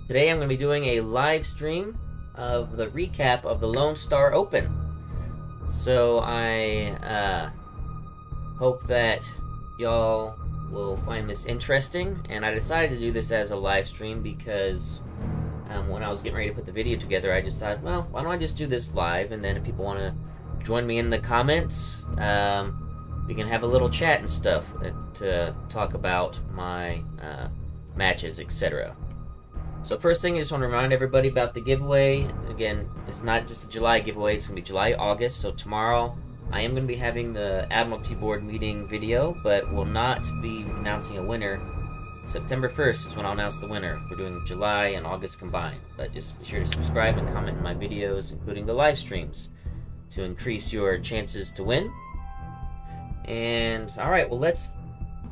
Today I'm going to be doing a live stream of the recap of the Lone Star Open. So I hope that y'all will find this interesting, and I decided to do this as a live stream because when I was getting ready to put the video together, I just thought, well, why don't I just do this live, and then if people want to join me in the comments, we can have a little chat and stuff to talk about my matches, etc. So first thing, I just want to remind everybody about the giveaway. Again, it's not just a July giveaway, it's going to be July, August. So tomorrow, I am going to be having the Admiralty board meeting video, but will not be announcing a winner. September 1st is when I'll announce the winner. We're doing July and August combined. But just be sure to subscribe and comment in my videos, including the live streams, to increase your chances to win. And, alright, well, let's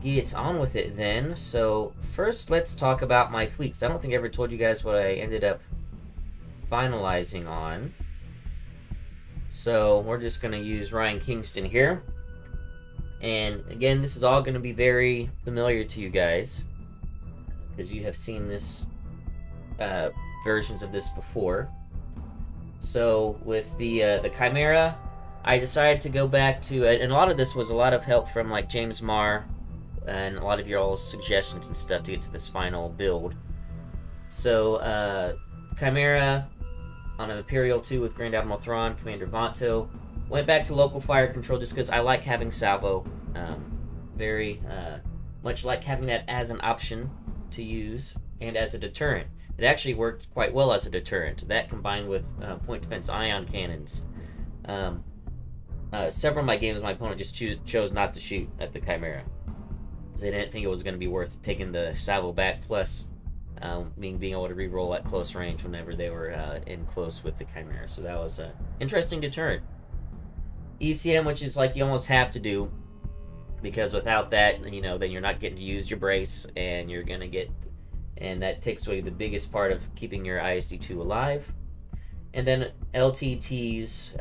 get on with it then. So first, let's talk about my fleets. I don't think I ever told you guys what I ended up finalizing on. So we're just going to use Ryan Kingston here. And again, this is all going to be very familiar to you guys, because you have seen this versions of this before. So with the Chimera, I decided to go back to, and a lot of this was a lot of help from like James Marr and a lot of y'all's suggestions and stuff to get to this final build. So Chimera on an Imperial 2 with Grand Admiral Thrawn, Commander Vanto. Went back to local fire control just because I like having salvo. Very much like having that as an option to use and as a deterrent. It actually worked quite well as a deterrent. That combined with point defense ion cannons. Several of my games, my opponent just chose not to shoot at the Chimera. They didn't think it was going to be worth taking the salvo back, plus being able to reroll at close range whenever they were in close with the Chimera. So that was an interesting deterrent. ECM, which is like you almost have to do, because without that, you know, then you're not getting to use your brace, and you're going to get, and that takes away the biggest part of keeping your ISD2 alive. And then LTTs,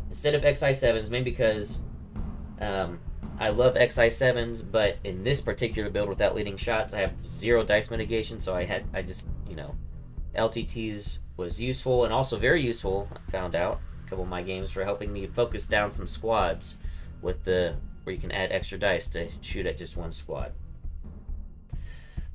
instead of XI7s, maybe because I love XI7s, but in this particular build without leading shots, I have 0 dice mitigation, so I just, you know, LTTs was useful, and also very useful, I found out, a couple of my games, for helping me focus down some squads with where you can add extra dice to shoot at just one squad.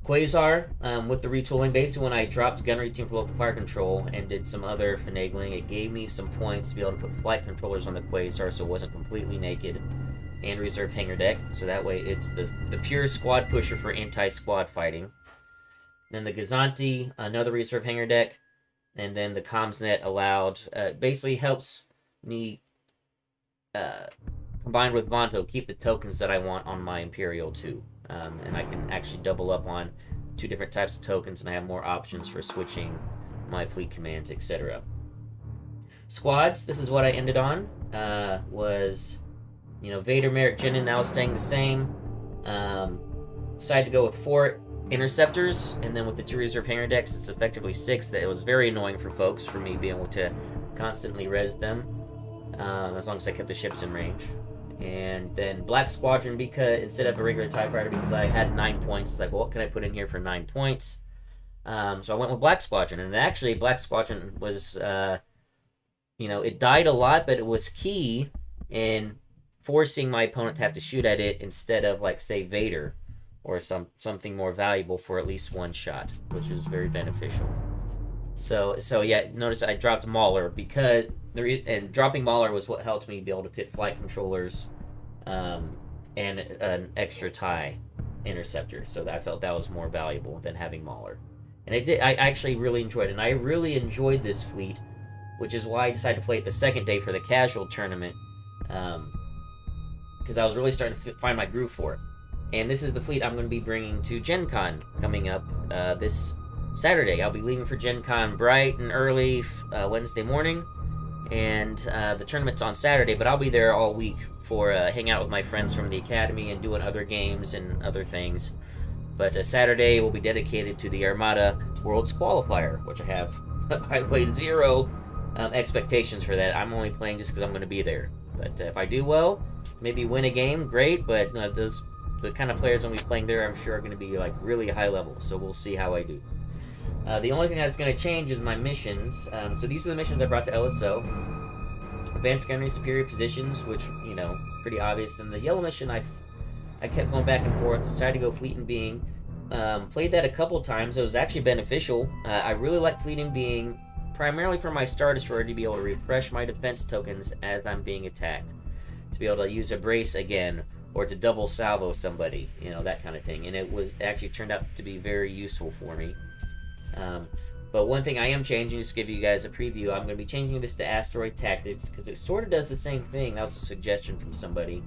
Quasar, with the retooling, basically when I dropped Gunnery Team for local fire control and did some other finagling, it gave me some points to be able to put flight controllers on the Quasar so it wasn't completely naked, and reserve hangar deck, so that way it's the pure squad pusher for anti-squad fighting. Then the Gazanti, another reserve hangar deck, and then the CommsNet allowed, basically helps me, combined with Vanto, keep the tokens that I want on my Imperial 2. And I can actually double up on 2 different types of tokens, and I have more options for switching my fleet commands, etc. Squads, this is what I ended on, was, you know, Vader, Merrick, Jinin, that was staying the same. Decided to go with 4 interceptors, and then with the 2 reserve hangar decks, it's effectively 6. That it was very annoying for folks, for me being able to constantly res them, as long as I kept the ships in range. And then Black Squadron, because instead of a regular TIE Fighter, because I had 9 points, it's like, well, what can I put in here for 9 points? So I went with Black Squadron, and actually Black Squadron was, you know, it died a lot, but it was key in forcing my opponent to have to shoot at it instead of, like, say, Vader, or something more valuable for at least 1 shot, which was very beneficial. So yeah, notice I dropped Mauler, because and dropping Mauler was what helped me be able to fit flight controllers and an extra TIE interceptor. So I felt that was more valuable than having Mauler. And I actually really enjoyed it. And I really enjoyed this fleet, which is why I decided to play it the second day for the casual tournament, because I was really starting to find my groove for it. And this is the fleet I'm going to be bringing to Gen Con coming up this Saturday. I'll be leaving for Gen Con bright and early Wednesday morning, and the tournament's on Saturday, but I'll be there all week for hanging out with my friends from the Academy and doing other games and other things. But Saturday will be dedicated to the Armada Worlds Qualifier, which I have, by the way, 0 expectations for that. I'm only playing just because I'm going to be there. But if I do well, maybe win a game, great, but the kind of players I'm going to be playing there, I'm sure are going to be like really high level, so we'll see how I do. The only thing that's going to change is my missions. So these are the missions I brought to LSO. Advanced gunnery superior positions, which, you know, pretty obvious. Then the yellow mission, I kept going back and forth. Decided to go fleet and being. Played that a couple times. It was actually beneficial. I really like fleet and being, primarily for my Star Destroyer to be able to refresh my defense tokens as I'm being attacked. To be able to use a brace again, or to double salvo somebody, you know, that kind of thing. And it was actually turned out to be very useful for me. But one thing I am changing, just to give you guys a preview, I'm going to be changing this to Asteroid Tactics, because it sort of does the same thing. That was a suggestion from somebody.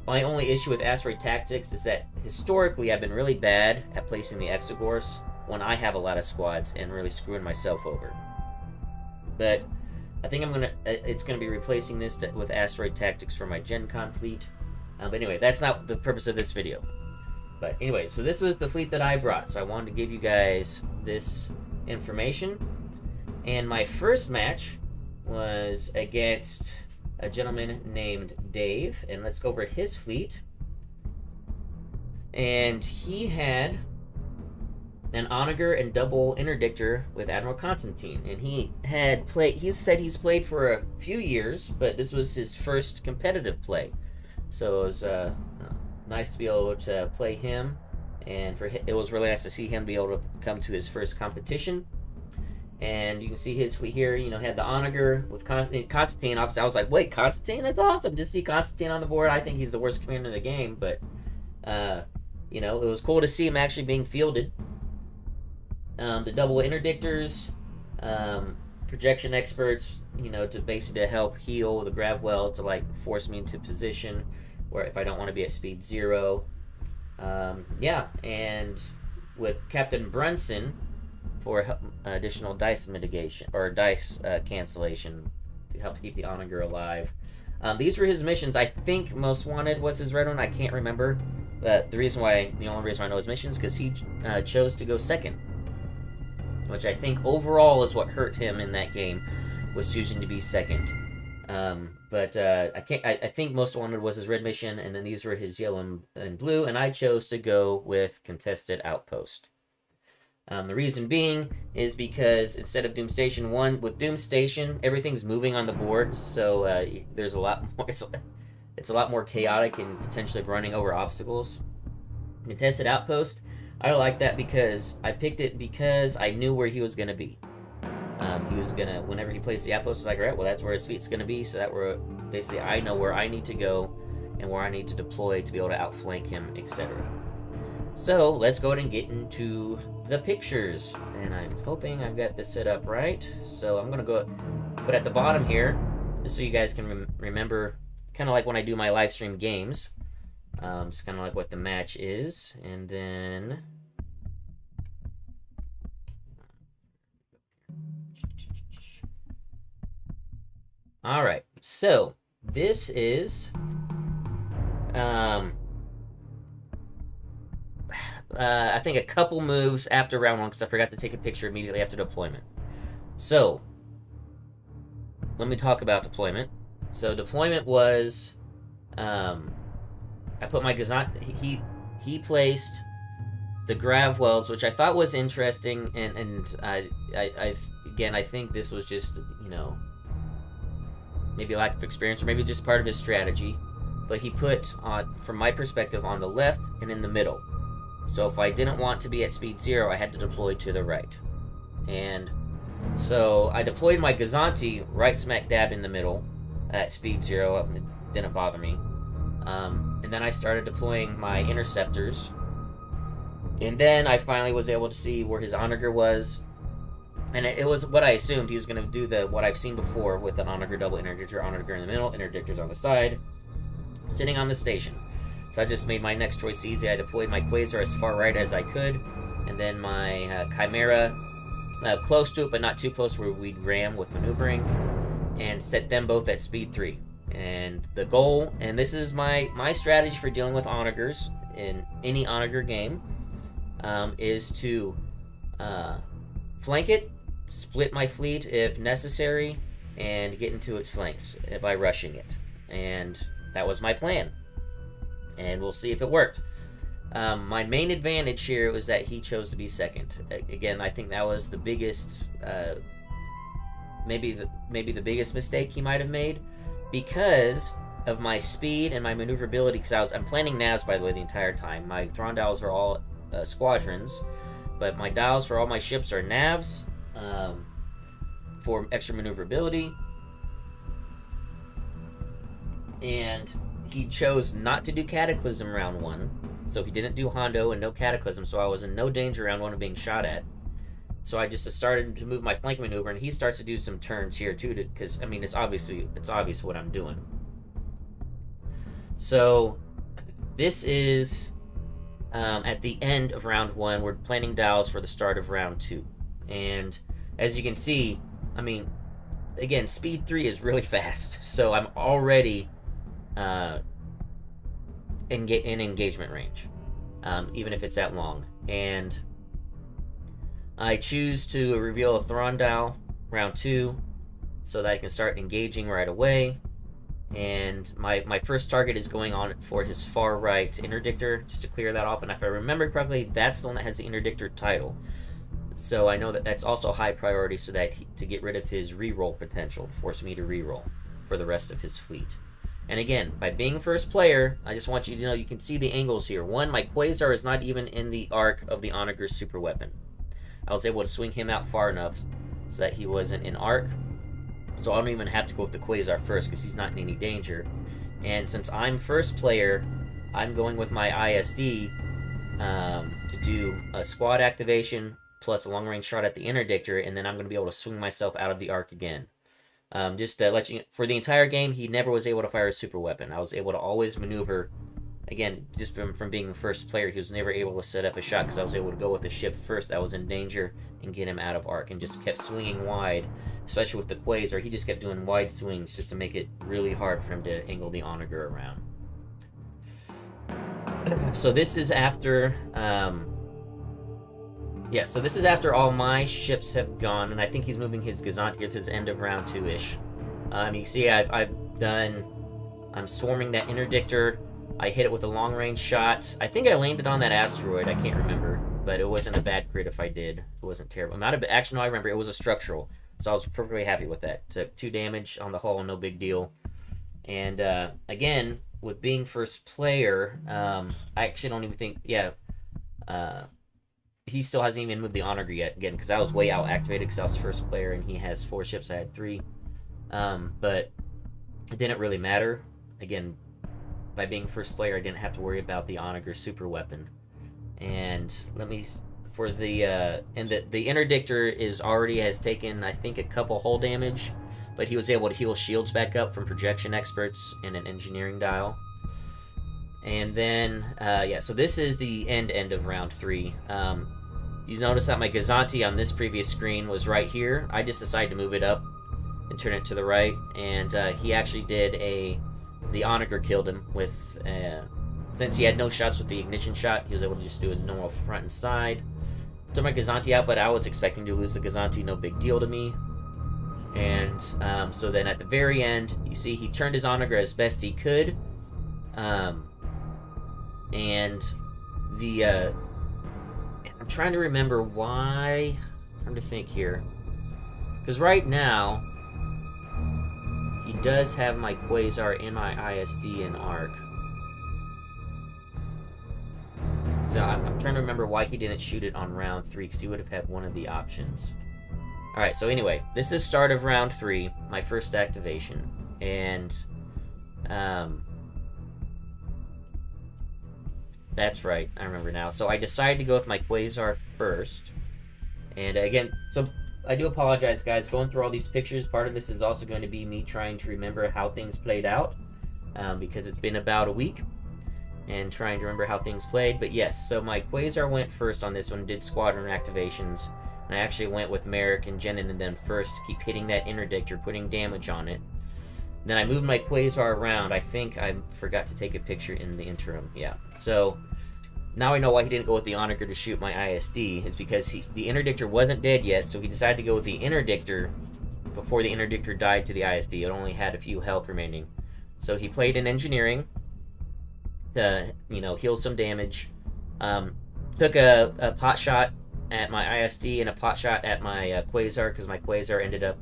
My only issue with Asteroid Tactics is that, historically, I've been really bad at placing the Exogors when I have a lot of squads, and really screwing myself over. But I think it's going to be replacing this with Asteroid Tactics for my Gen Con fleet. But anyway, that's not the purpose of this video. But anyway, so this was the fleet that I brought. So I wanted to give you guys this information. And my first match was against a gentleman named Dave. And let's go over his fleet. And he had an Onager and double interdictor with Admiral Constantine. And he said he's played for a few years, but this was his first competitive play. So it was nice to be able to play him, and it was really nice to see him be able to come to his first competition. And you can see his fleet here, you know, had the Onager with Constantine. Obviously, I was like, wait, Constantine? That's awesome to see Constantine on the board. I think he's the worst commander in the game, but, you know, it was cool to see him actually being fielded. The double interdictors, projection experts, you know, to basically help heal the grav wells, to like force me into position where if I don't want to be at speed 0. Yeah, and with Captain Brunson for additional dice mitigation, or dice cancellation, to help keep the Onager alive. These were his missions. I think Most Wanted was his red one. I can't remember. But the only reason I know his missions, because he chose to go second, which I think overall is what hurt him in that game, was choosing to be second. I think Most Wanted was his red mission, and then these were his yellow and blue, and I chose to go with Contested Outpost. The reason being is because instead of Doom Station 1, with Doom Station, everything's moving on the board, so there's a lot more, it's a lot more chaotic and potentially running over obstacles. Contested Outpost, I like that because I picked it because I knew where he was going to be. He was going to, whenever he placed the outpost, I was like, all right, well, that's where his fleet's going to be, so that we're, basically, I know where I need to go and where I need to deploy to be able to outflank him, etc. So, let's go ahead and get into the pictures, and I'm hoping I've got this set up right. So, I'm going to go put at the bottom here, just so you guys can remember, kind of like when I do my live stream games, just kind of like what the match is, and then... Alright, so this is I think a couple moves after round 1, because I forgot to take a picture immediately after deployment. So let me talk about deployment. So deployment was I put my Gazant, he placed the grav wells, which I thought was interesting, and I think this was just, you know, maybe lack of experience, or maybe just part of his strategy. But he put, from my perspective, on the left and in the middle. So if I didn't want to be at speed 0, I had to deploy to the right. And so I deployed my Gazanti right smack dab in the middle at speed 0. It didn't bother me. And then I started deploying my interceptors. And then I finally was able to see where his Onager was. And it was what I assumed. He was going to do what I've seen before with an Onager double interdictor, Onager in the middle, interdictors on the side, sitting on the station. So I just made my next choice easy. I deployed my Quasar as far right as I could, and then my Chimera close to it, but not too close where we'd ram with maneuvering, and set them both at speed 3. And the goal, and this is my strategy for dealing with Onagers in any Onager game, is to flank it, split my fleet if necessary, and get into its flanks by rushing it. And that was my plan. And we'll see if it worked. My main advantage here was that he chose to be second. Again, I think that was the biggest, maybe the biggest mistake he might have made, because of my speed and my maneuverability. Because I'm planning navs, by the way, the entire time. My Thrawn dials are all squadrons, but my dials for all my ships are navs for extra maneuverability. And he chose not to do Cataclysm round 1. So he didn't do Hondo and no Cataclysm, so I was in no danger round 1 of being shot at. So I just started to move my flank maneuver, and he starts to do some turns here too, because I mean it's obvious what I'm doing. So this is at the end of round 1. We're planning dials for the start of round 2, and as you can see, I mean, again, speed 3 is really fast, so I'm already in engagement range, even if it's that long. And I choose to reveal a Thrawn dial round 2 so that I can start engaging right away. And my first target is going on for his far right interdictor, just to clear that off. And if I remember correctly, that's the one that has the interdictor title. So I know that that's also high priority, so that to get rid of his reroll potential, force me to reroll for the rest of his fleet. And again, by being first player, I just want you to know, you can see the angles here. One, my Quasar is not even in the arc of the Onager's super weapon. I was able to swing him out far enough so that he wasn't in arc. So I don't even have to go with the Quasar first, because he's not in any danger. And since I'm first player, I'm going with my ISD to do a squad activation plus a long-range shot at the interdictor, and then I'm going to be able to swing myself out of the arc again. Just to let you, for the entire game, he never was able to fire a super weapon. I was able to always maneuver. Again, just from being the first player, he was never able to set up a shot, because I was able to go with the ship first that was in danger and get him out of arc, and just kept swinging wide, especially with the Quasar. He just kept doing wide swings just to make it really hard for him to angle the Onager around. So this is after, so this is after all my ships have gone, and I think he's moving his Gazanti to the end of round 2-ish. You see, I'm swarming that interdictor. I hit it with a long-range shot. I think I landed on that asteroid. I can't remember, but it wasn't a bad crit if I did. It wasn't terrible. Actually, no, I remember. It was a structural, so I was perfectly happy with that. Took 2 damage on the hull, no big deal. And again, with being first player, I actually don't even think, he still hasn't even moved the Onager yet, again, because I was way out activated because I was first player, and he has 4 ships, I had 3. But it didn't really matter. Again, by being first player, I didn't have to worry about the Onager super weapon. And the interdictor has taken, I think, a couple hull damage, but he was able to heal shields back up from projection experts and an engineering dial. And then, so this is the end of round 3. You notice that my Gazanti on this previous screen was right here. I just decided to move it up and turn it to the right, and he actually did the Onager killed him with, since he had no shots with the ignition shot, he was able to just do a normal front and side. Took my Gazanti out, but I was expecting to lose the Gazanti, no big deal to me. And so then at the very end, you see he turned his Onager as best he could. And I'm trying to remember why. I'm trying to think here, because right now he does have my Quasar in my ISD and arc. So I'm trying to remember why he didn't shoot it on round 3, because he would have had one of the options. Alright, so anyway, this is start of round 3, my first activation. And that's right, I remember now. So I decided to go with my Quasar first. And again, so I do apologize, guys. Going through all these pictures, part of this is also going to be me trying to remember how things played out, because it's been about a week, and trying to remember how things played. But yes, so my Quasar went first on this one, did squadron activations, and I actually went with Merrick and Jenin and them first to keep hitting that interdictor, putting damage on it. Then I moved my Quasar around. I think I forgot to take a picture in the interim. Yeah. So now I know why he didn't go with the Onager to shoot my ISD. Is because the interdictor wasn't dead yet, so he decided to go with the interdictor before the interdictor died to the ISD. It only had a few health remaining. So he played in engineering to, heal some damage, Took a pot shot at my ISD and a pot shot at my Quasar, because my Quasar ended up...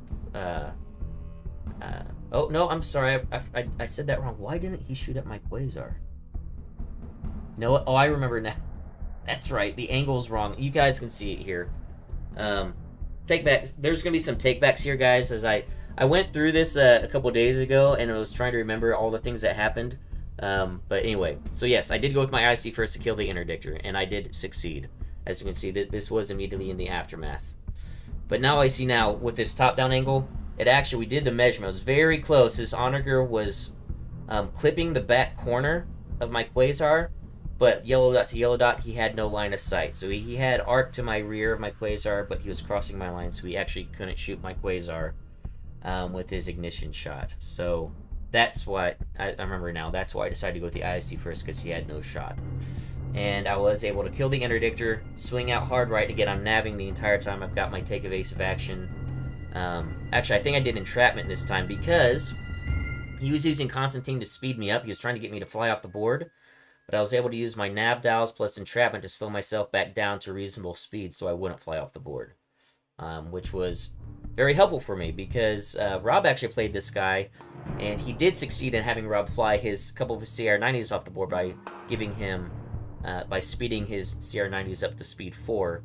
oh, no, I'm sorry. I said that wrong. Why didn't he shoot at my Quasar? You know what? Oh, I remember now. That's right. The angle's wrong. You guys can see it here. Takebacks. There's going to be some takebacks here, guys, as I went through this a couple days ago, and I was trying to remember all the things that happened. But anyway, so yes, I did go with my IC first to kill the interdictor, and I did succeed. As you can see, this was immediately in the aftermath. But now I see now, with this top-down angle, we did the measurement. It was very close. His onager was clipping the back corner of my Quasar, but yellow dot to yellow dot, he had no line of sight. So he had arc to my rear of my Quasar, but he was crossing my line, so he actually couldn't shoot my Quasar with his ignition shot. So that's why, I remember now, that's why I decided to go with the ISD first, because he had no shot. And I was able to kill the interdictor, swing out hard right. Again, I'm navving the entire time. I've got my take evasive action. Actually, I think I did entrapment this time, because he was using Constantine to speed me up. He was trying to get me to fly off the board, but I was able to use my nav dials plus entrapment to slow myself back down to reasonable speed so I wouldn't fly off the board, which was very helpful for me, because Rob actually played this guy, and he did succeed in having Rob fly his couple of his CR90s off the board by giving him, by speeding his CR90s up to speed 4,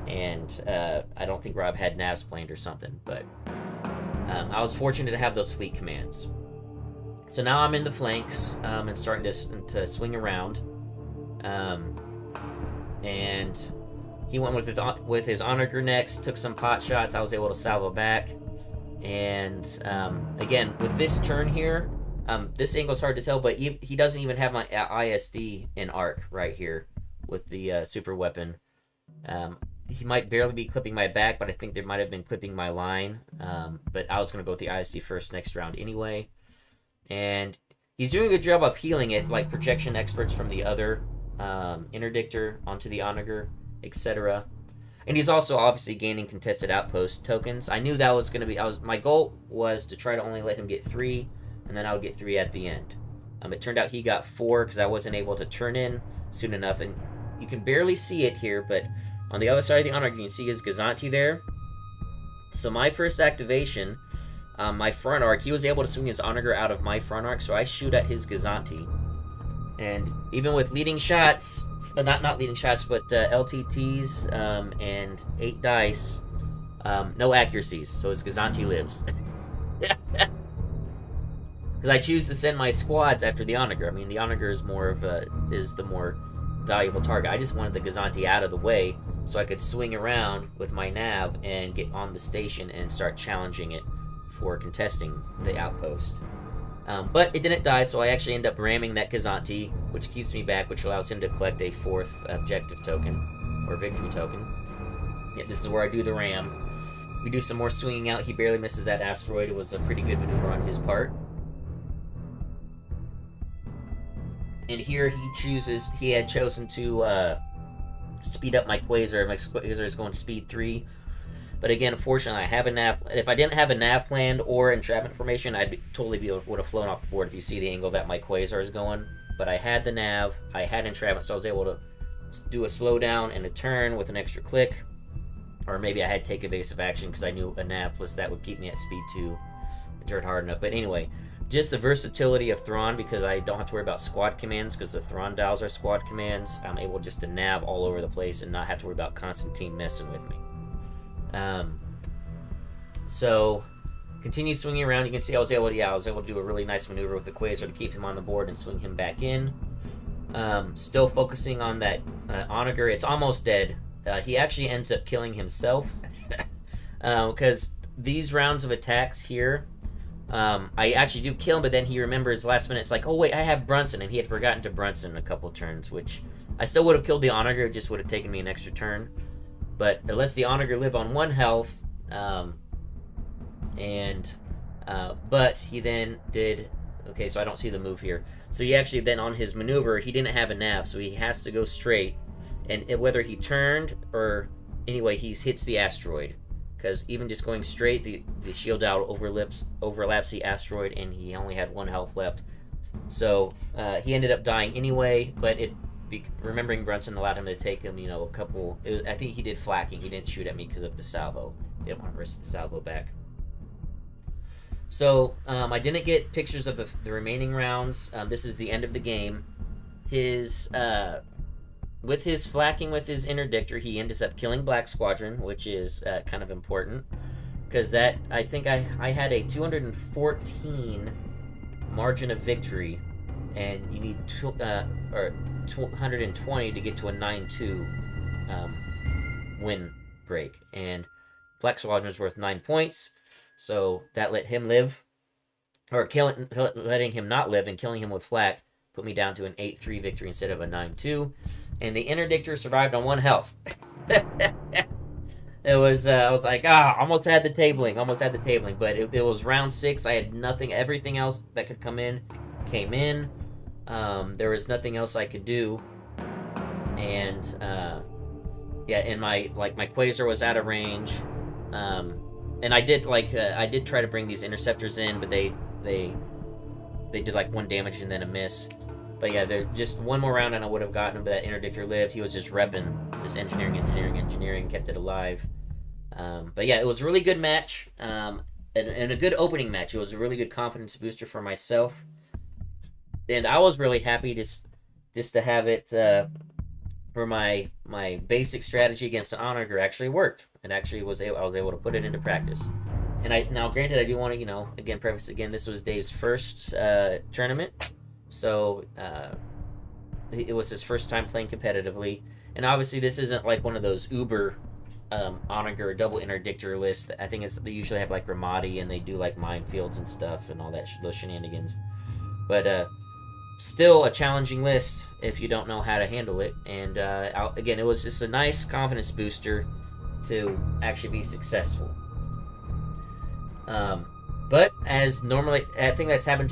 and I don't think Rob had navs planned or something, but I was fortunate to have those fleet commands. So now I'm in the flanks and starting to swing around, and he went with his onager next, took some pot shots. I was able to salvo back, and again with this turn here, this angle's hard to tell, but he doesn't even have my ISD in arc right here with the super weapon. He might barely be clipping my back, but I think there might have been clipping my line. But I was going to go with the ISD first next round anyway. And he's doing a good job of healing it, like projection experts from the other interdictor onto the onager, etc. And he's also obviously gaining contested outpost tokens. I knew that was going to be... my goal was to try to only let him get 3, and then I would get 3 at the end. It turned out he got 4 because I wasn't able to turn in soon enough. And you can barely see it here, but on the other side of the onager, you can see his Gazanti there. So my first activation, my front arc, he was able to swing his onager out of my front arc, so I shoot at his Gazanti. And even with leading shots, not leading shots, but LTTs and 8 dice, no accuracies, so his Gazanti lives. Because I choose to send my squads after the onager. I mean, the onager is the more valuable target. I just wanted the Gazanti out of the way so I could swing around with my nav and get on the station and start challenging it for contesting the outpost. But it didn't die, so I actually end up ramming that Gazanti, which keeps me back, which allows him to collect a 4th objective token, or victory token. Yeah, this is where I do the ram. We do some more swinging out. He barely misses that asteroid. It was a pretty good maneuver on his part. And here he had chosen to speed up my Quasar. My Quasar is going speed 3. But again, unfortunately, I have a nav. If I didn't have a nav planned or entrapment formation, I'd would have flown off the board if you see the angle that my Quasar is going. But I had the nav, I had entrapment, so I was able to do a slowdown and a turn with an extra click. Or maybe I had take evasive action because I knew a nav plus that would keep me at speed 2 and turn hard enough. But anyway, just the versatility of Thrawn, because I don't have to worry about squad commands because the Thrawn dials are squad commands. I'm able just to nav all over the place and not have to worry about Constantine messing with me. So continue swinging around. You can see I was able to do a really nice maneuver with the Quasar to keep him on the board and swing him back in. Still focusing on that onager. It's almost dead. He actually ends up killing himself because these rounds of attacks here, I actually do kill him, but then he remembers last minute. It's like, oh wait, I have Brunson, and he had forgotten to Brunson a couple turns, which I still would have killed the onager. It just would have taken me an extra turn. But it lets the onager live on 1 health, but he then did... Okay, so I don't see the move here. So he actually then, on his maneuver, he didn't have a nav, so he has to go straight. And whether he turned or... Anyway, he hits the asteroid. Because even just going straight, the shield out overlaps the asteroid, and he only had 1 health left. So he ended up dying anyway, but remembering Brunson allowed him to take him, a couple. I think he did flacking. He didn't shoot at me because of the salvo. Didn't want to risk the salvo back. So I didn't get pictures of the remaining rounds. This is the end of the game. With his flacking with his interdictor, he ends up killing Black Squadron, which is kind of important. Because I think I had a 214 margin of victory, and you need 220 to get to a 9-2 win break. And Black Squadron is worth 9 points, so that let him live, or letting him not live and killing him with flak put me down to an 8-3 victory instead of a 9-2. And the interdictor survived on 1 health. It was, I was like, almost had the tabling, but it was round 6. I had nothing, everything else that could come in, came in. There was nothing else I could do. And, and my Quasar was out of range. And I did, I did try to bring these interceptors in, but they did, 1 damage and then a miss. But yeah, they're just one more round and I would have gotten him, but that interdictor lived. He was just repping, just engineering, kept it alive. But yeah, it was a really good match, and a good opening match. It was a really good confidence booster for myself. And I was really happy just to have it, where my basic strategy against the Onager actually worked. And actually I was able to put it into practice. And now granted, I do want to, again, preface again, this was Dave's first tournament. So it was his first time playing competitively, and obviously this isn't like one of those uber Onager double interdictor lists. I think they usually have Ramadi, and they do minefields and stuff and all that those shenanigans. But still a challenging list if you don't know how to handle it. And again, it was just a nice confidence booster to actually be successful. But as normally, I think has happened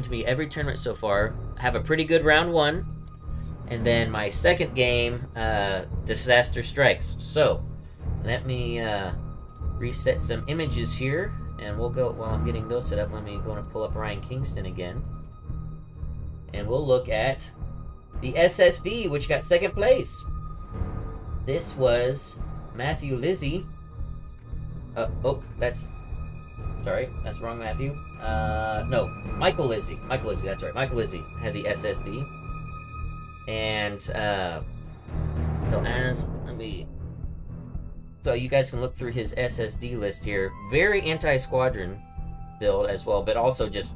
to me every tournament so far. I have a pretty good round 1, and then my second game, disaster strikes. So let me reset some images here, and we'll go while I'm getting those set up. Let me go and pull up Ryan Kingston again, and we'll look at the SSD, which got second place. This was Matthew Lizzie. Sorry, that's wrong, Matthew. No, Michael Lizzie. That's right. Michael Lizzie had the SSD. And, so you guys can look through his SSD list here. Very anti-squadron build as well, but also just,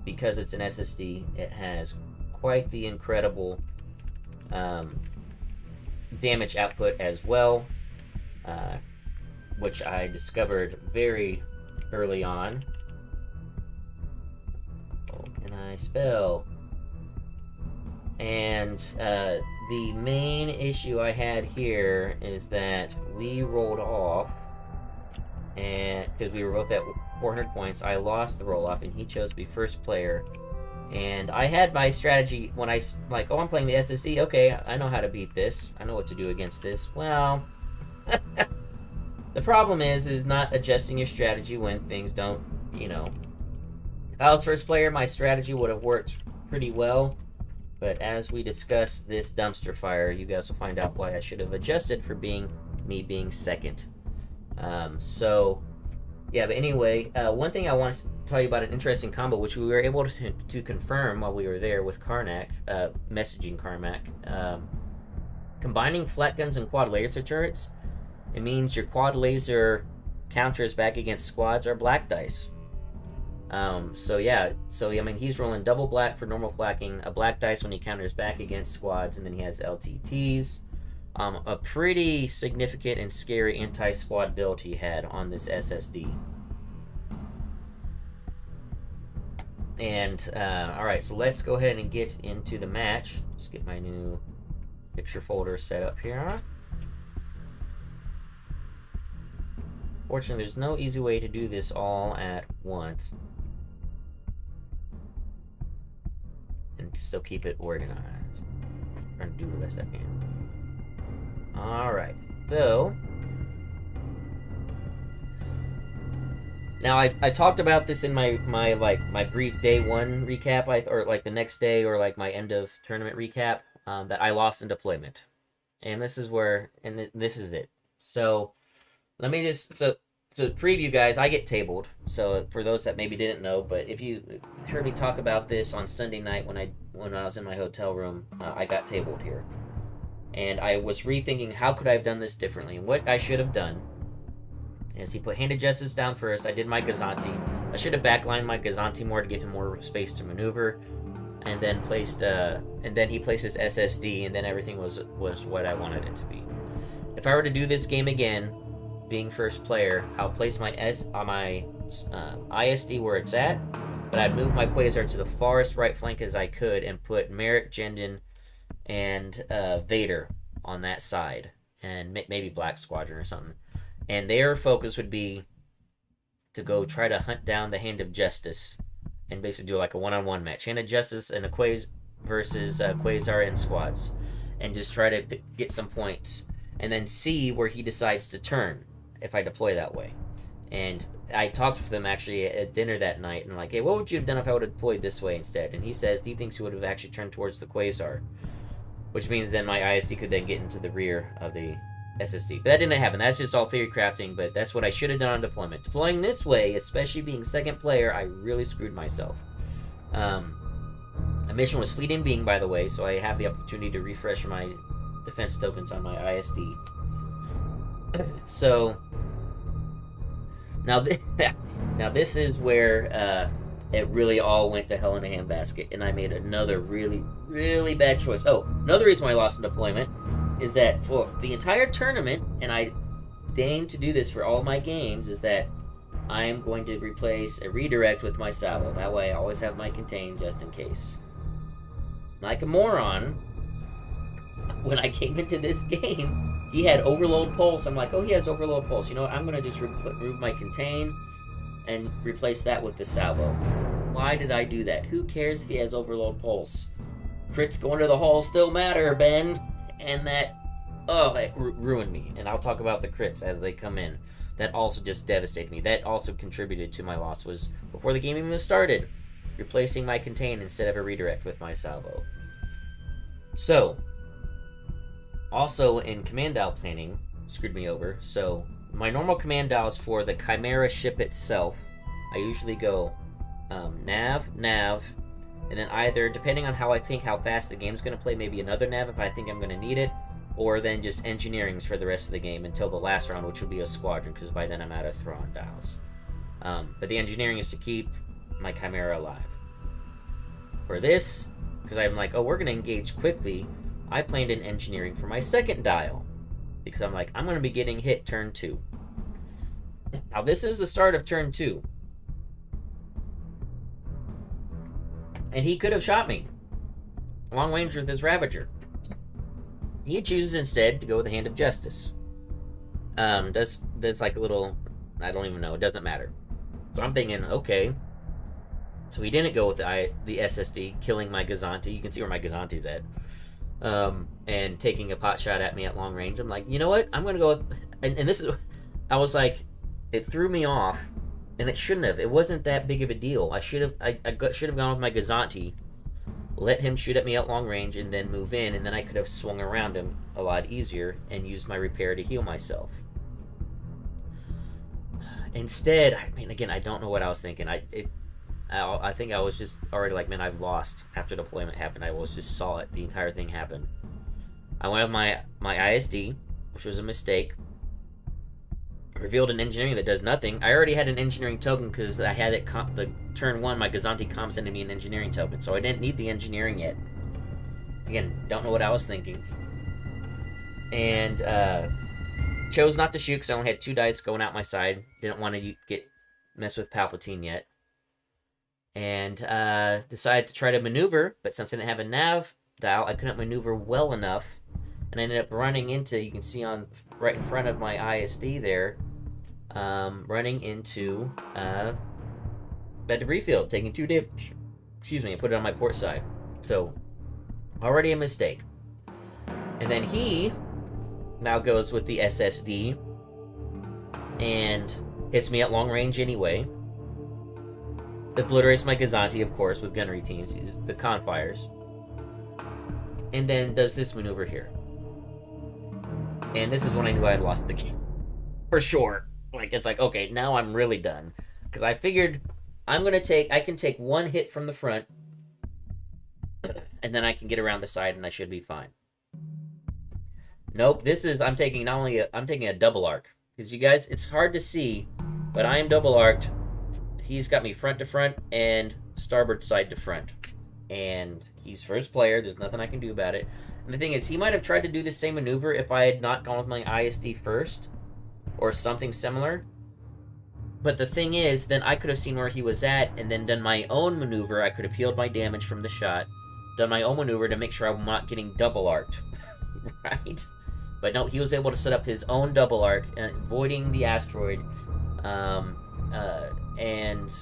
because it's an SSD, it has quite the incredible damage output as well, which I discovered very early on. What can I spell? And the main issue I had here is that we rolled off, and because we were both at 400 points, I lost the roll off, and he chose to be first player. And I had my strategy when I'm playing the SSD. Okay, I know how to beat this. I know what to do against this. Well, the problem is not adjusting your strategy when things don't, If I was first player, my strategy would have worked pretty well. But as we discuss this dumpster fire, you guys will find out why I should have adjusted for me being second. Yeah, but anyway, one thing I want to tell you about an interesting combo, which we were able to confirm while we were there with Karnak, messaging Karnak. Combining flat guns and quad laser turrets, it means your quad laser counters back against squads are black dice. He's rolling double black for normal flacking, a black dice when he counters back against squads, and then he has LTTs. A pretty significant and scary anti-squad build he had on this SSD. And, alright, so let's go ahead and get into the match. Let's get my new picture folder set up here. Fortunately, there's no easy way to do this all at once. And still keep it organized. I'm trying to do the best I can. Alright, so now I talked about this in my brief day 1 recap, or the next day, or my end of tournament recap. that I lost in deployment. And this is where, and this is it. So let me just, so preview, guys, I get tabled. So for those that maybe didn't know, but if you heard me talk about this on Sunday night when I was in my hotel room, I got tabled here. And I was rethinking how could I have done this differently. And what I should have done is he put Hand of Justice down first. I did my Gazanti. I should have backlined my Gazanti more to give him more space to maneuver. And then he placed his SSD, and then everything was what I wanted it to be. If I were to do this game again, being first player, I'll place my ISD where it's at, but I'd move my Quasar to the farthest right flank as I could and put Merrick, Jendon, and Vader on that side, and maybe Black Squadron or something. And their focus would be to go try to hunt down the Hand of Justice and basically do like a one-on-one match. Hand of Justice and a versus Quasar and squads. And just try to get some points. And then see where he decides to turn if I deploy that way. And I talked with him actually at dinner that night. And like, hey, what would you have done if I would have deployed this way instead? And he says he thinks he would have actually turned towards the Quasar. Which means then my ISD could then get into the rear of the SSD. But that didn't happen. That's just all theory crafting, but that's what I should have done on deployment. Deploying this way, especially being second player, I really screwed myself. A mission was Fleet in Being, by the way, so I have the opportunity to refresh my defense tokens on my ISD. So, now this is where it really all went to hell in a handbasket, and I made another really, really bad choice. Oh, another reason why I lost in deployment is that for the entire tournament, and I deign to do this for all my games, is that I am going to replace a redirect with my salvo. That way I always have my contain just in case. Like a moron, when I came into this game, he had overload pulse. I'm like, oh, he has overload pulse. You know what? I'm going to just remove my contain and replace that with the salvo. Why did I do that? Who cares if he has overload pulse? Crits going to the hall still matter, Ben. And that, it ruined me. And I'll talk about the crits as they come in. That also just devastated me. That also contributed to my loss, was before the game even started, replacing my contain instead of a redirect with my salvo. So, also in command dial planning, screwed me over. So, my normal command dials for the Chimera ship itself, I usually go nav, and then either, depending on how I think how fast the game's going to play, maybe another nav if I think I'm going to need it, or then just engineerings for the rest of the game until the last round, which will be a squadron, because by then I'm out of Thrawn dials. But the engineering is to keep my Chimera alive. For this, because I'm like, oh, we're going to engage quickly, I planned in engineering for my second dial, because I'm like, I'm going to be getting hit turn 2. Now, this is the start of turn 2. And he could have shot me long range with his Ravager. He chooses instead to go with the Hand of Justice. That's like a little, I don't even know, it doesn't matter. So I'm thinking, okay. So he didn't go with the SSD, killing my Gazanti. You can see where my Gazanti's at. And taking a pot shot at me at long range. I'm like, you know what? I'm going to go with, and this is, I was like, it threw me off. And it shouldn't have. It wasn't that big of a deal. I should have gone with my Gazanti, let him shoot at me at long range, and then move in, and then I could have swung around him a lot easier and used my repair to heal myself. Instead, I mean, again, I don't know what I was thinking. I think I was just already like, man, I've lost. After deployment happened, I just saw it. The entire thing happen. I went with my ISD, which was a mistake. Revealed an engineering that does nothing. I already had an engineering token because I had it the turn 1, my Gazanti comp sending me an engineering token, so I didn't need the engineering yet. Again, don't know what I was thinking. And chose not to shoot because I only had 2 dice going out my side. Didn't want to mess with Palpatine yet. And decided to try to maneuver, but since I didn't have a nav dial, I couldn't maneuver well enough. And I ended up running into, you can see on right in front of my ISD there, running into that debris field, taking 2 damage. Excuse me, and put it on my port side. So, already a mistake. And then he now goes with the SSD and hits me at long range anyway. Obliterates my Gazanti, of course, with gunnery teams, the Confires. and then does this maneuver here. And this is when I knew I had lost the game. For sure. Like, it's like, okay, now I'm really done. Because I figured I can take one hit from the front, and then I can get around the side, and I should be fine. Nope, I'm taking a double arc. Because you guys, it's hard to see, but I am double arced. He's got me front to front and starboard side to front. And he's first player, there's nothing I can do about it. And the thing is, he might have tried to do the same maneuver if I had not gone with my ISD first, or something similar. But the thing is, then I could have seen where he was at, and then done my own maneuver. I could have healed my damage from the shot, done my own maneuver to make sure I'm not getting double arced, right? But no, he was able to set up his own double arc, avoiding the asteroid, and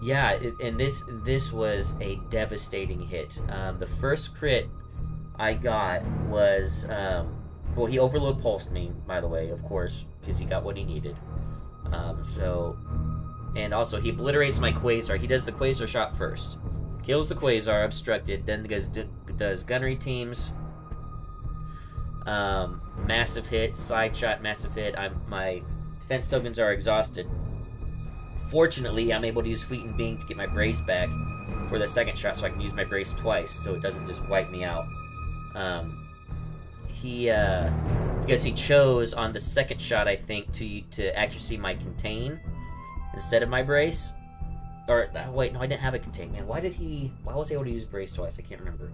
yeah, this was a devastating hit. The first crit I got was, well, he overload pulsed me, by the way, of course, because he got what he needed. And also he obliterates my quasar. He does the quasar shot first, kills the quasar, obstructed, then does gunnery teams, massive hit, side shot, massive hit. My defense tokens are exhausted. Fortunately, I'm able to use Fleet and Beam to get my brace back for the second shot, so I can use my brace twice, so it doesn't just wipe me out. Because he chose on the second shot, I think, to accuracy my contain instead of my brace. Or wait, no, I didn't have a contain. Man, why was he able to use brace twice? I can't remember.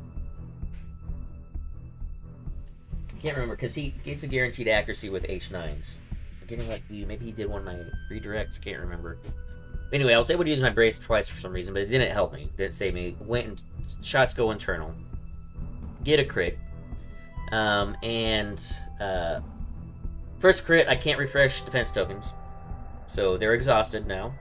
Because he gets a guaranteed accuracy with H9s. Forgetting what maybe he did one of my redirects. Can't remember. Anyway, I was able to use my brace twice for some reason, but it didn't help me. It didn't save me. Went and shots go internal. Get a crit. First crit, I can't refresh defense tokens, so they're exhausted now.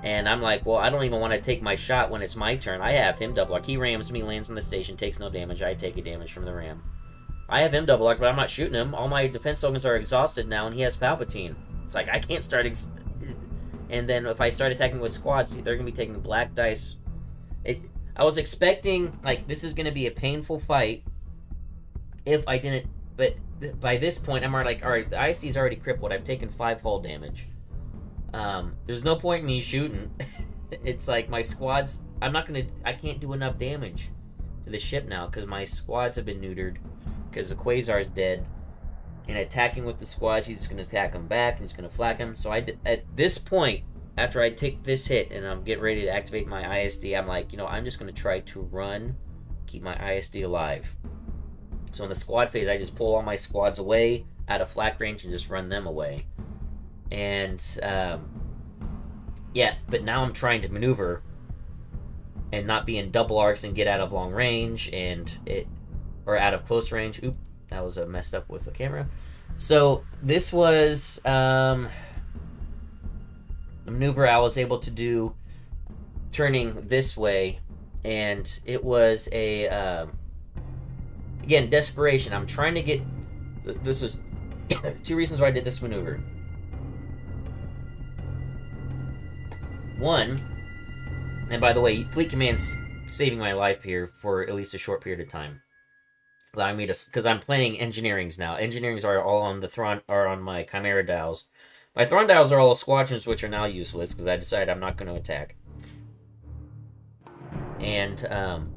And I'm like, well, I don't even want to take my shot when it's my turn. I have him double arc. He rams me, lands on the station, takes no damage. I take a damage from the ram. I have him double arc, but I'm not shooting him. All my defense tokens are exhausted now, and he has Palpatine. It's like, I can't start... And then if I start attacking with squads, they're going to be taking black dice. I was expecting, like, this is going to be a painful fight if I didn't... But by this point, I'm already like, alright, the IC is already crippled. I've taken 5 hull damage. There's no point in me shooting. It's like my squads... I can't do enough damage to the ship now because my squads have been neutered because the Quasar is dead. And attacking with the squads, he's just going to attack him back and he's going to flak him. So at this point, after I take this hit and I'm getting ready to activate my ISD, I'm like, I'm just going to try to run, keep my ISD alive. So in the squad phase, I just pull all my squads away out of flak range and just run them away. And, yeah, but now I'm trying to maneuver and not be in double arcs and get out of long range or out of close range. Oop, that was messed up with the camera. So this was a maneuver I was able to do turning this way, and it was again, desperation. I'm trying to get... This is 2 reasons why I did this maneuver. One, and by the way, Fleet Command's saving my life here for at least a short period of time, allowing me to, because I'm planning engineerings now. Engineerings are all on the Thrawn, are on my Chimera dials. My Thrawn dials are all squadrons, which are now useless because I decided I'm not going to attack. And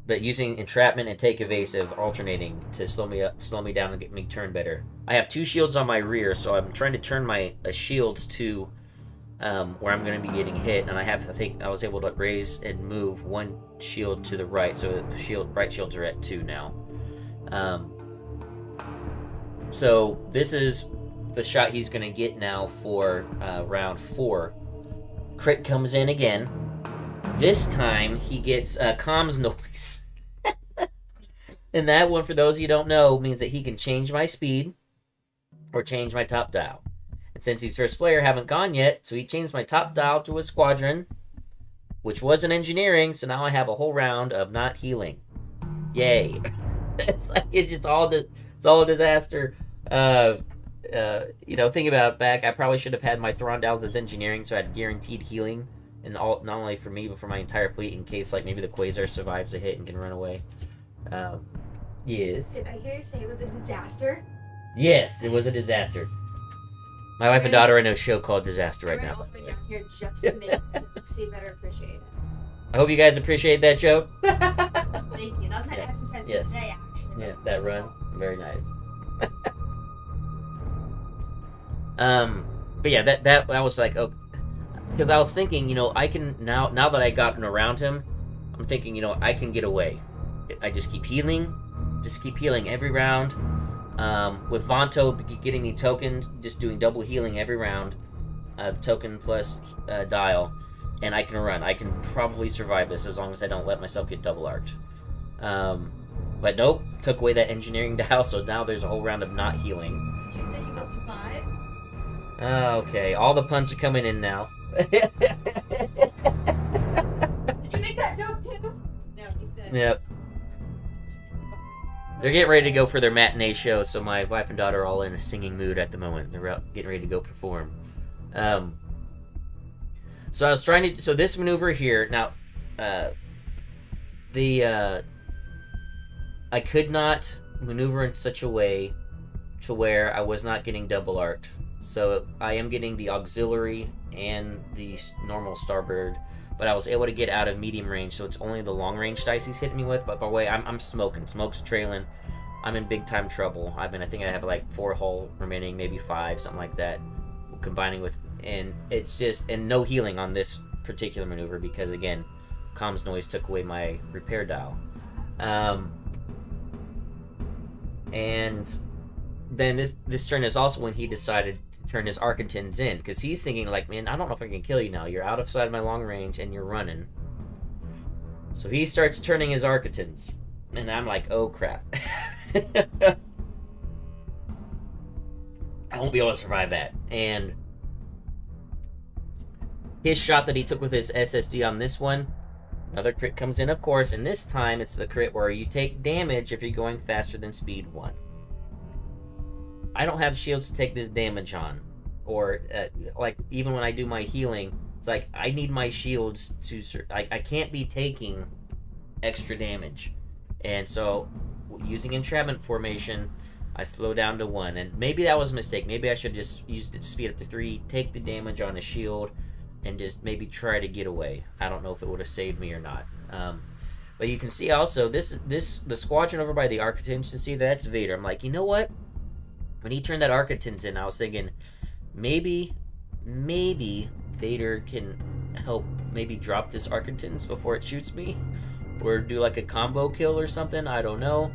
but using entrapment and take evasive alternating to slow me down and get me turn better. I have 2 shields on my rear, so I'm trying to turn my shields to where I'm going to be getting hit, and I think I was able to raise and move 1 shield to the right, so the right shields are at 2 now. So this is the shot he's going to get now for round 4. Crit comes in again. This time he gets comms noise. And that one, for those of you who don't know, means that he can change my speed or change my top dial. And since he's first player, haven't gone yet, so he changed my top dial to a squadron, which was an engineering, so now I have a whole round of not healing. Yay. it's just all a disaster. Think about it back, I probably should have had my Thrawn dials as engineering, so I had guaranteed healing, and not only for me, but for my entire fleet, in case, like, maybe the Quasar survives a hit and can run away. Yes. Did I hear you say it was a disaster? Yes, it was a disaster. My wife and daughter are in a show called Disaster right now. I down here just to make it, so you better appreciate it. I hope you guys appreciate that joke. Thank you. That was my exercise for Yes. the day, actually. Yeah, that run. Very nice. But yeah, that was like, oh, because I was thinking, I can now that I gotten around him, I'm thinking, I can get away. I just keep healing every round. With Vanto getting me tokens, just doing double healing every round, the token plus dial, and I can run. I can probably survive this as long as I don't let myself get double arced. But nope, took away that engineering dial, so now there's a whole round of not healing. Did you say you will survive? Okay, all the puns are coming in now. Did you make that joke too? No, you said. Yep. They're getting ready to go for their matinee show, so my wife and daughter are all in a singing mood at the moment. They're out getting ready to go perform. So I was trying to... So this maneuver here... Now, I could not maneuver in such a way to where I was not getting double arced. So I am getting the auxiliary and the normal starboard, but I was able to get out of medium range, so it's only the long range dice he's hitting me with. But by the way, I'm smoking. Smoke's trailing. I'm in big time trouble. I think I have like 4 hull remaining, maybe 5, something like that, combining with, and it's just, and no healing on this particular maneuver because again, comms noise took away my repair dial. And then this turn is also when he decided to turn his Architens in, because he's thinking like, man, I don't know if I can kill you now. You're out of sight of my long range and you're running. So he starts turning his Architens, and I'm like, oh crap. I won't be able to survive that. And his shot that he took with his SSD on this one, another crit comes in, of course, and this time it's the crit where you take damage if you're going faster than speed 1. I don't have shields to take this damage on. Or, like, even when I do my healing, it's like, I need my shields to... I can't be taking extra damage. And so, using entrapment formation, I slow down to 1. And maybe that was a mistake. Maybe I should have just used it to speed up to 3, take the damage on a shield, and just maybe try to get away. I don't know if it would have saved me or not. But you can see also, the squadron over by the Architens, you see that's Vader. I'm like, you know what? When he turned that Architens in, I was thinking, maybe Vader can help maybe drop this Architens before it shoots me. Or do like a combo kill or something, I don't know.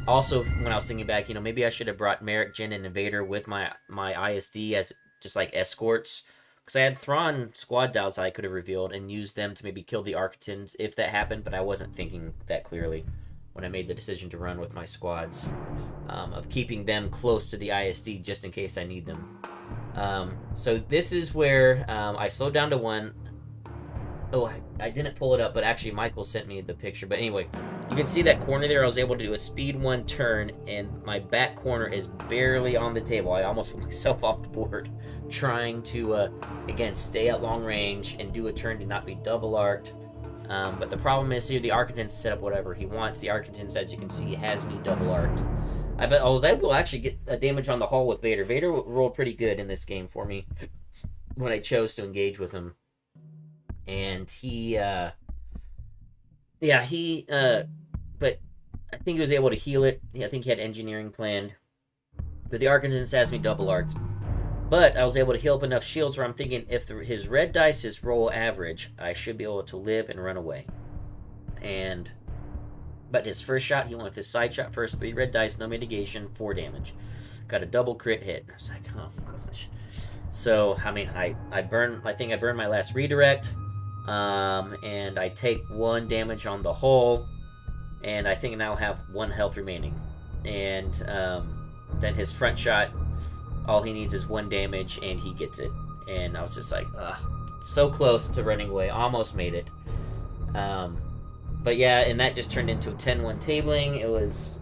Also, when I was thinking back, maybe I should have brought Merrick, Jin, and Vader with my ISD as just like escorts. Because I had Thrawn squad dials I could have revealed and used them to maybe kill the Architens if that happened, but I wasn't thinking that clearly when I made the decision to run with my squads, of keeping them close to the ISD just in case I need them. So this is where I slowed down to 1. Oh, I didn't pull it up, but actually Michael sent me the picture. But anyway, you can see that corner there. I was able to do a speed 1 turn, and my back corner is barely on the table. I almost put myself off the board trying to, again, stay at long range and do a turn to not be double arced. But the problem is here, the Architens set up whatever he wants. The Architens, as you can see, has me double arced. I was able to actually get a damage on the hull with Vader. Vader rolled pretty good in this game for me when I chose to engage with him. And but I think he was able to heal it. I think he had engineering planned. But the Architens has me double arced. But I was able to heal up enough shields where I'm thinking if his red dice roll average, I should be able to live and run away. But his first shot, he went with his side shot first, 3 red dice, no mitigation, 4 damage. Got a double crit hit. I was like, oh gosh. So, I mean, I think I burned my last redirect. And I take 1 damage on the hull, and I think I now have 1 health remaining. And then his front shot, all he needs is 1 damage, and he gets it. And I was just like, ugh, so close to running away, almost made it. But yeah, and that just turned into a 10-1 tabling. It was,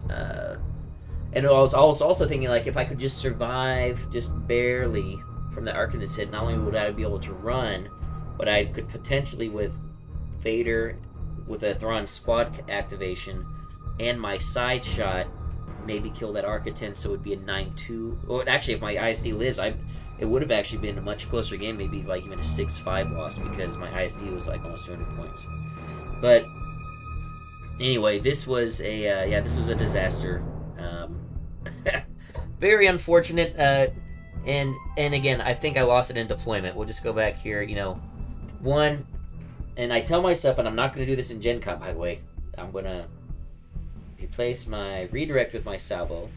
and I was also thinking, like, if I could just survive just barely from the Architens hit, not only would I be able to run, but I could potentially, with Vader, with a Thrawn squad activation and my side shot, maybe kill that Architon, so it would be a 9-2. Or actually, if my ISD lives, it would have actually been a much closer game, maybe like even a 6-5 loss, because my ISD was like almost 200 points. But anyway, this was a disaster. Very unfortunate. And again, I think I lost it in deployment. We'll just go back here. One, and I tell myself, and I'm not going to do this in Gen Con, by the way. I'm going to replace my redirect with my salvo.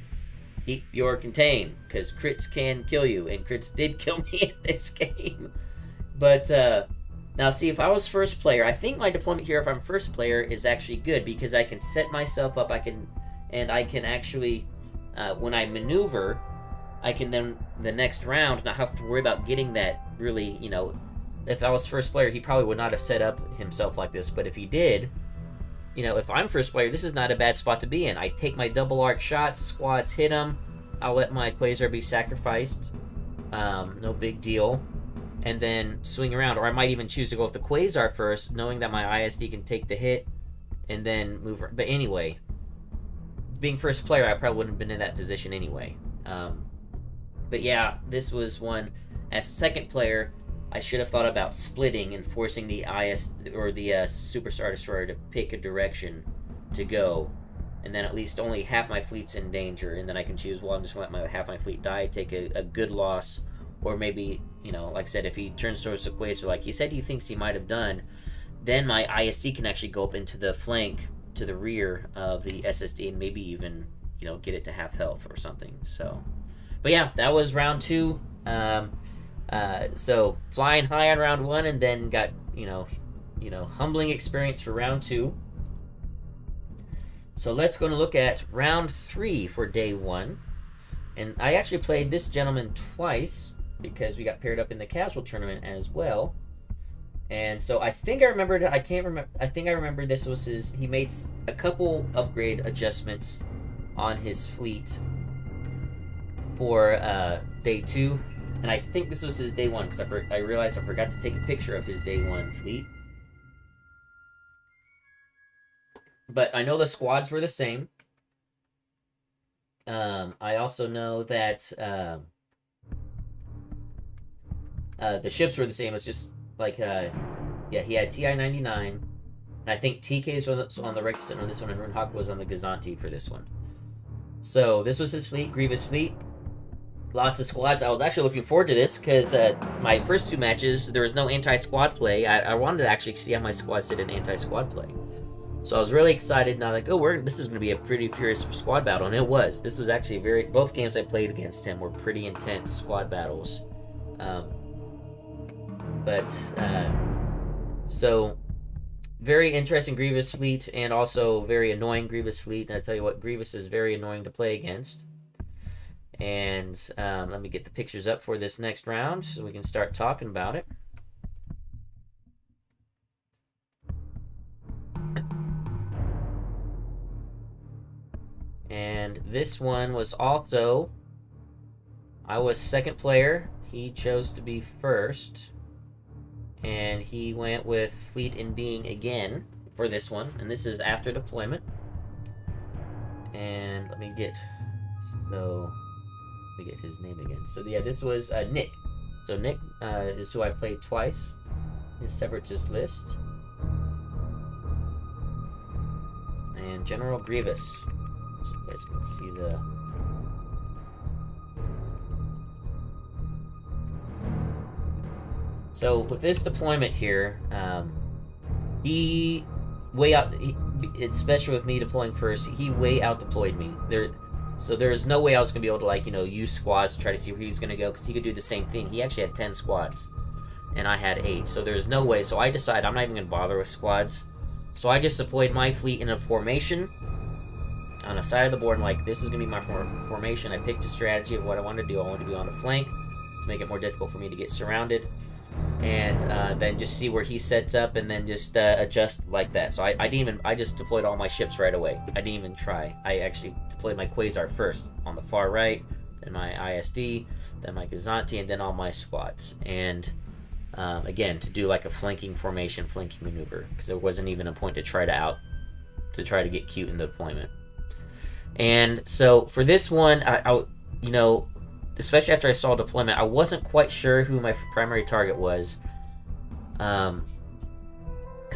Keep your contain, because crits can kill you, and crits did kill me in this game. But now, see, if I was first player, I think my deployment here, if I'm first player, is actually good, because I can set myself up. I can actually, when I maneuver, I can then the next round not have to worry about getting that really. If I was first player, he probably would not have set up himself like this. But if he did, if I'm first player, this is not a bad spot to be in. I take my double arc shots, squads hit him. I'll let my Quasar be sacrificed. No big deal. And then swing around. Or I might even choose to go with the Quasar first, knowing that my ISD can take the hit and then move. But anyway, being first player, I probably wouldn't have been in that position anyway. But yeah, this was one. As second player, I should have thought about splitting and forcing the Super Star Destroyer to pick a direction to go, and then at least only half my fleet's in danger, and then I can choose, well, I'm just going to let half my fleet die, take a good loss, or maybe, like I said, if he turns towards the Quasar, like he said he thinks he might have done, then my ISD can actually go up into the flank, to the rear of the SSD, and maybe even, get it to half health or something, so. But yeah, that was round 2. So flying high on round 1, and then got humbling experience for round 2. So let's go and look at round 3 for day 1, and I actually played this gentleman twice because we got paired up in the casual tournament as well. And so I think I remembered. I can't remember. I think I remember this was his. He made a couple upgrade adjustments on his fleet for day 2, and I think this was his day 1 because I realized I forgot to take a picture of his day 1 fleet. But I know the squads were the same. I also know that the ships were the same. It's just like he had TI-99, and I think TK's was on the Rex on this one, and Runhawk was on the Gazanti for this one. So this was his fleet, Grievous fleet. Lots of squads. I was actually looking forward to this because my first 2 matches, there was no anti-squad play. I wanted to actually see how my squad did in anti-squad play. So I was really excited, and I was like, this is going to be a pretty furious squad battle, and it was. This was actually both games I played against him were pretty intense squad battles. So very interesting Grievous fleet, and also very annoying Grievous fleet, and I tell you what, Grievous is very annoying to play against. And let me get the pictures up for this next round so we can start talking about it. And this one was also, I was second player. He chose to be first. And he went with Fleet in Being again for this one. And this is after deployment. And let me get his name again. So yeah, this was Nick. So Nick is who I played twice. His Separatist list. And General Grievous. So you guys can see the... So with this deployment here, especially with me deploying first, he way out deployed me. So there's no way I was gonna be able to use squads to try to see where he was gonna go, because he could do the same thing. He actually had 10 squads, and I had 8. So there's no way. So I decided I'm not even gonna bother with squads. So I just deployed my fleet in a formation on the side of the board, and like, this is gonna be my formation. I picked a strategy of what I wanted to do. I wanted to be on the flank to make it more difficult for me to get surrounded, and then just see where he sets up, and then just adjust like that. So I just deployed all my ships right away. I didn't even try. I actually deployed my Quasar first on the far right, then my ISD, then my Gazanti, and then all my squads. And Again, to do like a flanking formation, flanking maneuver, because there wasn't even a point to try to get cute in the deployment. And so for this one, I you know, especially after I saw deployment, I wasn't quite sure who my primary target was, because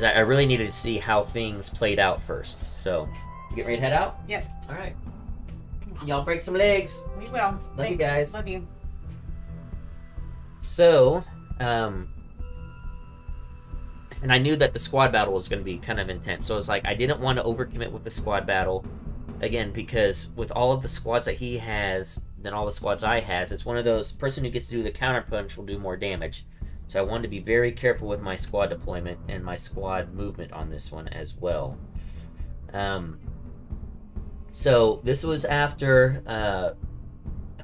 I really needed to see how things played out first. So, you get ready to head out? Yep. All right. Y'all break some legs. We will. Love you guys. Love you. So, and I knew that the squad battle was going to be kind of intense. So it's like I didn't want to overcommit with the squad battle. Again, because with all of the squads that he has, than all the squads I has, it's one of those, person who gets to do the counterpunch will do more damage. So I wanted to be very careful with my squad deployment and my squad movement on this one as well. So this was after, I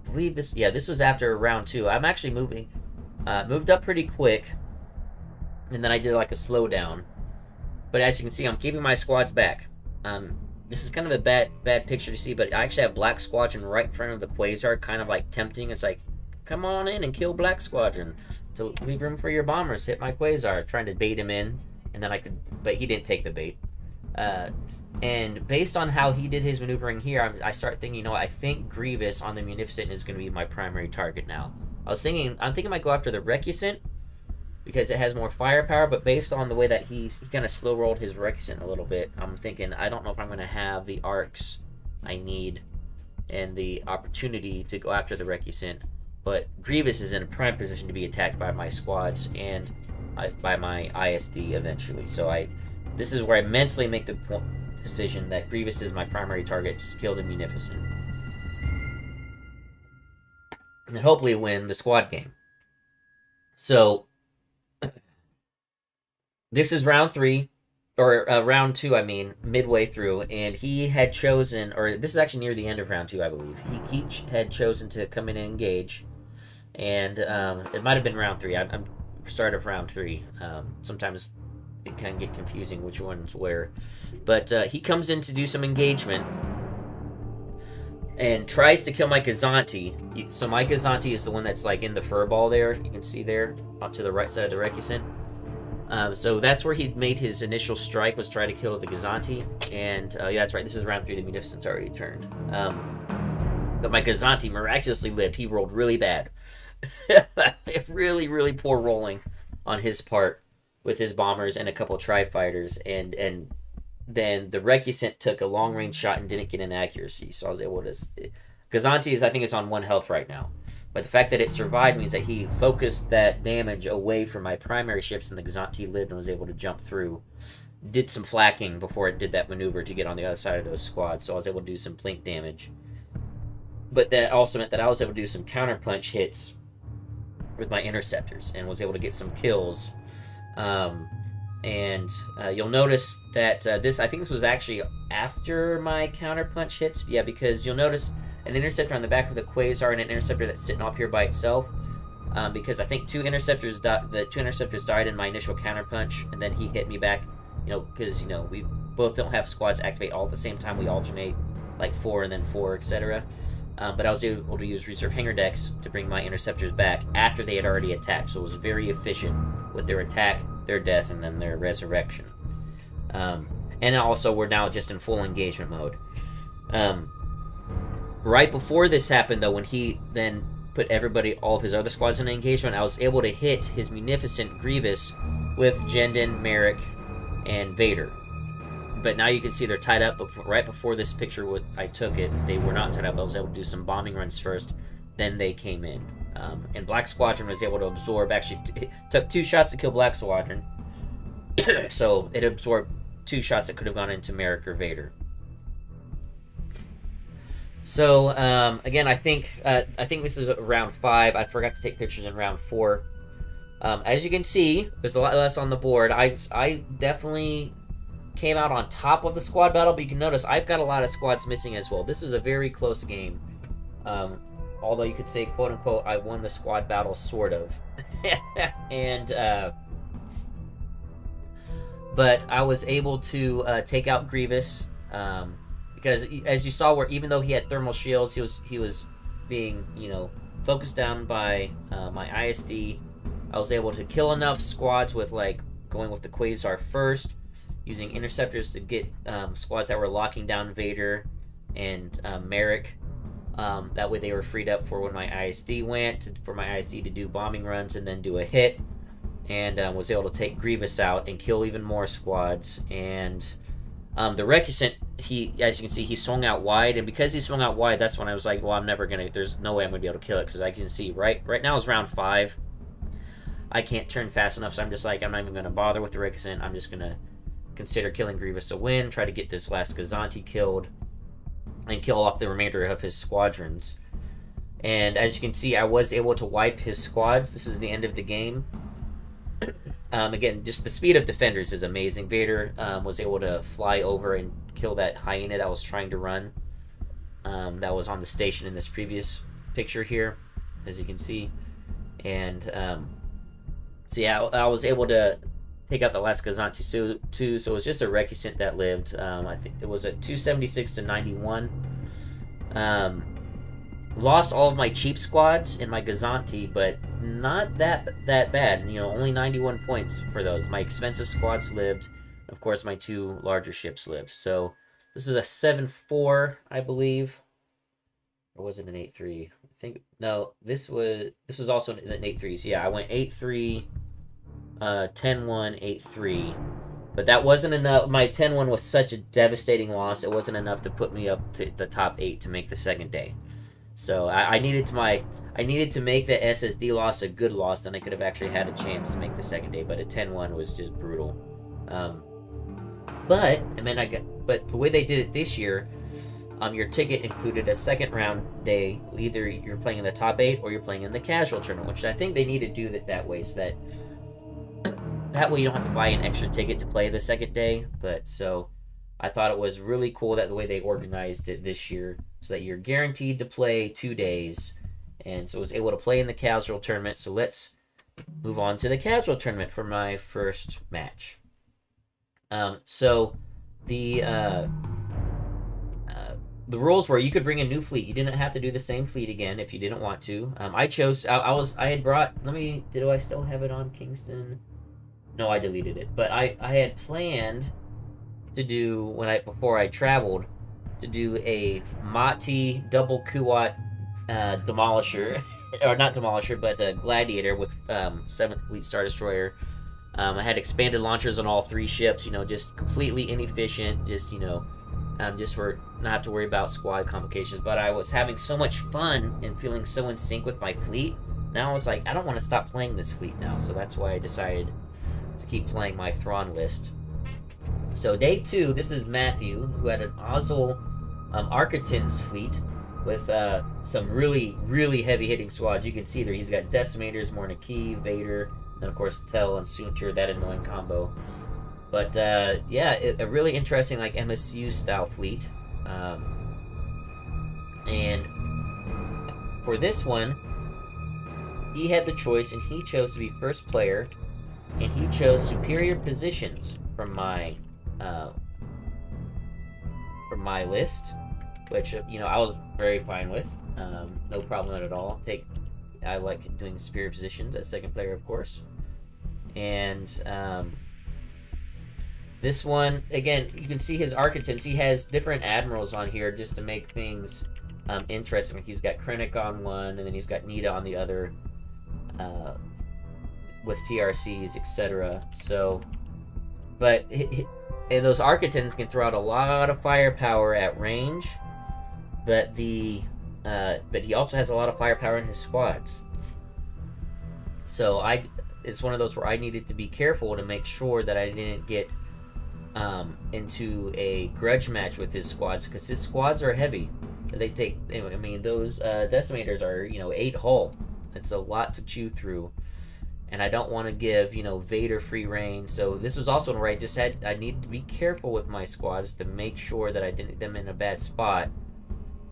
believe this, yeah, this was after round 2. I'm actually moved up pretty quick, and then I did like a slowdown. But as you can see, I'm keeping my squads back. This is kind of a bad picture to see, but I actually have Black Squadron right in front of the Quasar, kind of like tempting. It's like, come on in and kill Black Squadron to leave room for your bombers. Hit my Quasar, trying to bait him in, and then I could, but he didn't take the bait. And based on how he did his maneuvering here, I start thinking, you know, I think Grievous on the Munificent is going to be my primary target now. I'm thinking I might go after the Recusant, because it has more firepower, but based on the way that he kind of slow rolled his Recusant a little bit, I'm thinking I don't know if I'm going to have the arcs I need and the opportunity to go after the Recusant, but Grievous is in a prime position to be attacked by my squads and by my ISD eventually. So this is where I mentally make the decision that Grievous is my primary target, just kill the Munificent. And hopefully win the squad game. So this is round 3, or round 2, I mean, midway through, and he had chosen, or this is actually near the end of round 2, I believe. He had chosen to come in and engage, and it might have been round 3. I'm start of round 3. Sometimes it can get confusing which one's where, but he comes in to do some engagement and tries to kill my Gazanti. So my Gazanti is the one that's like in the fur ball there. You can see there, up to the right side of the Recusant. So that's where he made his initial strike, was try to kill the Gazanti. And yeah, that's right, this is round 3, the Munificent's already turned. But my Gazanti miraculously lived. He rolled really bad. really, really poor rolling on his part with his bombers and a couple tri-fighters. And then the Recusant took a long-range shot and didn't get an accuracy. So I was able to... Gazanti is, I think, it's on 1 health right now. But the fact that it survived means that he focused that damage away from my primary ships, and the Gazanti lived and was able to jump through. Did some flakking before it did that maneuver to get on the other side of those squads, so I was able to do some blink damage. But that also meant that I was able to do some counterpunch hits with my interceptors, and was able to get some kills. And you'll notice that this, I think this was actually after my counterpunch hits. Yeah, because you'll notice an interceptor on the back of the Quasar and an interceptor that's sitting off here by itself. Because I think the 2 interceptors died in my initial counterpunch, and then he hit me back. You know, because, you know, we both don't have squads activate all at the same time. We alternate, like 4 and then 4, etc. But I was able to use reserve hangar decks to bring my interceptors back after they had already attacked. So it was very efficient with their attack, their death, and then their resurrection. And also, we're now just in full engagement mode. Right before this happened, though, when he then put all of his other squads in engagement, I was able to hit his Munificent Grievous with Jendon, Merrick, and Vader. But now you can see they're tied up. But right before this picture, I took it, they were not tied up. I was able to do some bombing runs first, then they came in. And Black Squadron was able to absorb, actually, it took 2 shots to kill Black Squadron. So it absorbed 2 shots that could have gone into Merrick or Vader. So, again, I think this is round 5. I forgot to take pictures in round 4. As you can see, there's a lot less on the board. I definitely came out on top of the squad battle, but you can notice I've got a lot of squads missing as well. This is a very close game. Although you could say, quote-unquote, I won the squad battle, sort of. But I was able to take out Grievous, because as you saw, where even though he had thermal shields, he was being, you know, focused down by my ISD I was able to kill enough squads with like going with the Quasar first, using interceptors to get squads that were locking down Vader and Merrick. That way they were freed up for when my ISD went, for my ISD to do bombing runs and then do a hit. And was able to take Grievous out and kill even more squads. And the Recusant, as you can see, he swung out wide. And because he swung out wide, that's when I was like, well, there's no way I'm going to be able to kill it. Because I can see, right now is round 5. I can't turn fast enough, so I'm just like, I'm not even going to bother with the Recusant. I'm just going to consider killing Grievous a win, try to get this last Gazanti killed, and kill off the remainder of his squadrons. And as you can see, I was able to wipe his squads. This is the end of the game. Again, just the speed of defenders is amazing. Vader was able to fly over and kill that hyena that was trying to run. That was on the station in this previous picture here, as you can see. And so yeah, I was able to take out the last Gazanti too. So it was just a Recusant that lived. I think it was a 276 to 91. Lost all of my cheap squads in my Gazanti, but not that bad. You know, only 91 points for those. My expensive squads lived. Of course, my 2 larger ships lived. So this is a 7-4, I believe. Or was it an 8-3? I think no. This was also an 8-3. So yeah, I went 8-3, 10-1, 8-3. But that wasn't enough. My 10-1 was such a devastating loss. It wasn't enough to put me up to the top 8 to make the second day. So I needed to make the SSD loss a good loss, then I could have actually had a chance to make the second day. But a 10-1 was just brutal. But the way they did it this year, your ticket included a second round day. Either you're playing in the top 8 or you're playing in the casual tournament, which I think they need to do that way, so that way you don't have to buy an extra ticket to play the second day. But so I thought it was really cool that the way they organized it this year, so that you're guaranteed to play 2 days. And so I was able to play in the casual tournament. So let's move on to the casual tournament for my first match. So the rules were you could bring a new fleet. You didn't have to do the same fleet again if you didn't want to. I had brought, do I still have it on Kingston? No, I deleted it. But I had planned to do, before I traveled, to do a Mati double Kuat Demolisher, or not Demolisher, but a Gladiator with 7th Fleet Star Destroyer. I had expanded launchers on all 3 ships, just completely inefficient, just for not have to worry about squad complications. But I was having so much fun and feeling so in sync with my fleet. Now I was like, I don't want to stop playing this fleet now, so that's why I decided to keep playing my Thrawn list. So day 2, this is Matthew, who had an Ozzel Architens fleet with some really, really heavy-hitting squads. You can see there he's got Decimators, Mornaki, Vader, and of course Tell and Soontir, that annoying combo. But yeah, a really interesting like MSU-style fleet. And for this one, he had the choice, and he chose to be first player, and he chose superior positions from my list, which I was very fine with. No problem at all. I like doing superior positions as second player, of course. And this one, again, you can see his Architens. He has different admirals on here just to make things interesting. He's got Krennic on one, and then he's got Nita on the other, with TRCs, etc. So, but and those Architens can throw out a lot of firepower at range, but he also has a lot of firepower in his squads. So it's one of those where I needed to be careful to make sure that I didn't get into a grudge match with his squads, because his squads are heavy. They take, those Decimators are 8 hull. It's a lot to chew through. And I don't want to give, Vader free reign. So this was also where I needed to be careful with my squads to make sure that I didn't get them in a bad spot.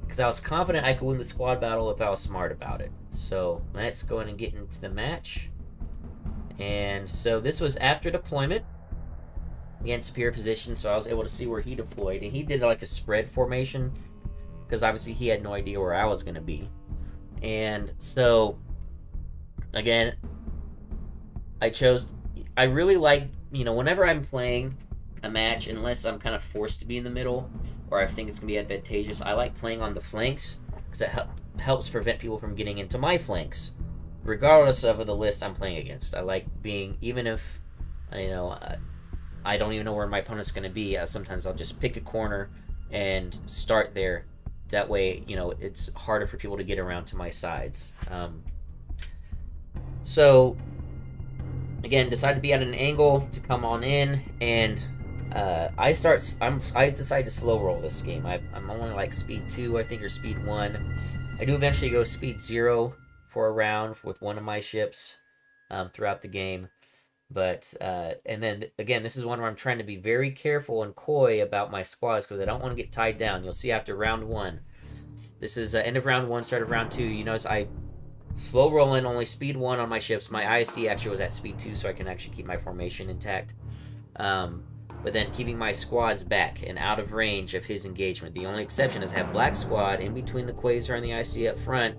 Because I was confident I could win the squad battle if I was smart about it. So let's go ahead and get into the match. And so this was after deployment. Again, superior position, so I was able to see where he deployed. And he did like a spread formation, because obviously he had no idea where I was going to be. And so, again, I really like, whenever I'm playing a match, unless I'm kind of forced to be in the middle or I think it's going to be advantageous, I like playing on the flanks because it helps prevent people from getting into my flanks, regardless of the list I'm playing against. I like being, even if, I don't even know where my opponent's going to be, sometimes I'll just pick a corner and start there. That way, it's harder for people to get around to my sides. So, again, decided to be at an angle to come on in, and I decide to slow roll this game. I'm only like speed 2, I think, or speed 1. I do eventually go speed 0 for a round with one of my ships throughout the game. But, and then, again, this is one where I'm trying to be very careful and coy about my squads because I don't want to get tied down. You'll see after round 1. This is end of round 1, start of round 2. You notice I slow rolling, only speed 1 on my ships. My ISD actually was at speed 2, so I can actually keep my formation intact. But then keeping my squads back and out of range of his engagement. The only exception is have black squad in between the Quasar and the IC up front,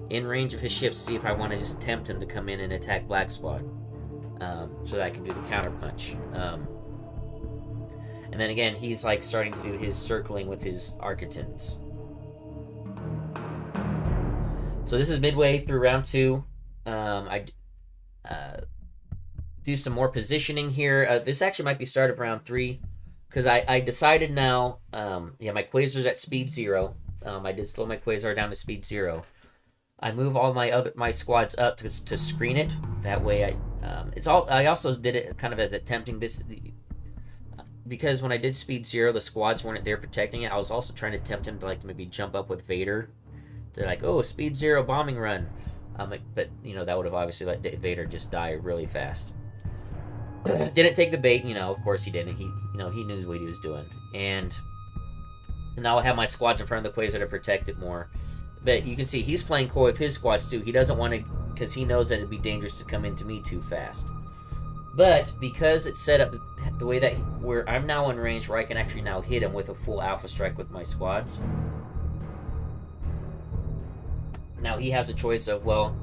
in range of his ships, see if I want to just tempt him to come in and attack black squad. So that I can do the counter punch. And then again, he's like starting to do his circling with his Architans. So this is midway through round 2. I do some more positioning here. This actually might be start of round 3 because I decided now. My Quasar's at speed 0. I did slow my Quasar down to speed 0. I move all my squads up to screen it. That way, I also did it kind of as attempting this, because when I did speed 0, the squads weren't there protecting it. I was also trying to tempt him to like maybe jump up with Vader, to like, oh, speed 0 bombing run. But that would have obviously let Vader just die really fast. Didn't take the bait, of course he didn't. He knew what he was doing, and now I have my squads in front of the Quasar to protect it more. But you can see he's playing coy with his squads too. He doesn't want to, because he knows that it'd be dangerous to come into me too fast. But because it's set up the way that where I'm now in range where I can actually now hit him with a full alpha strike with my squads. Now he has a choice of, well,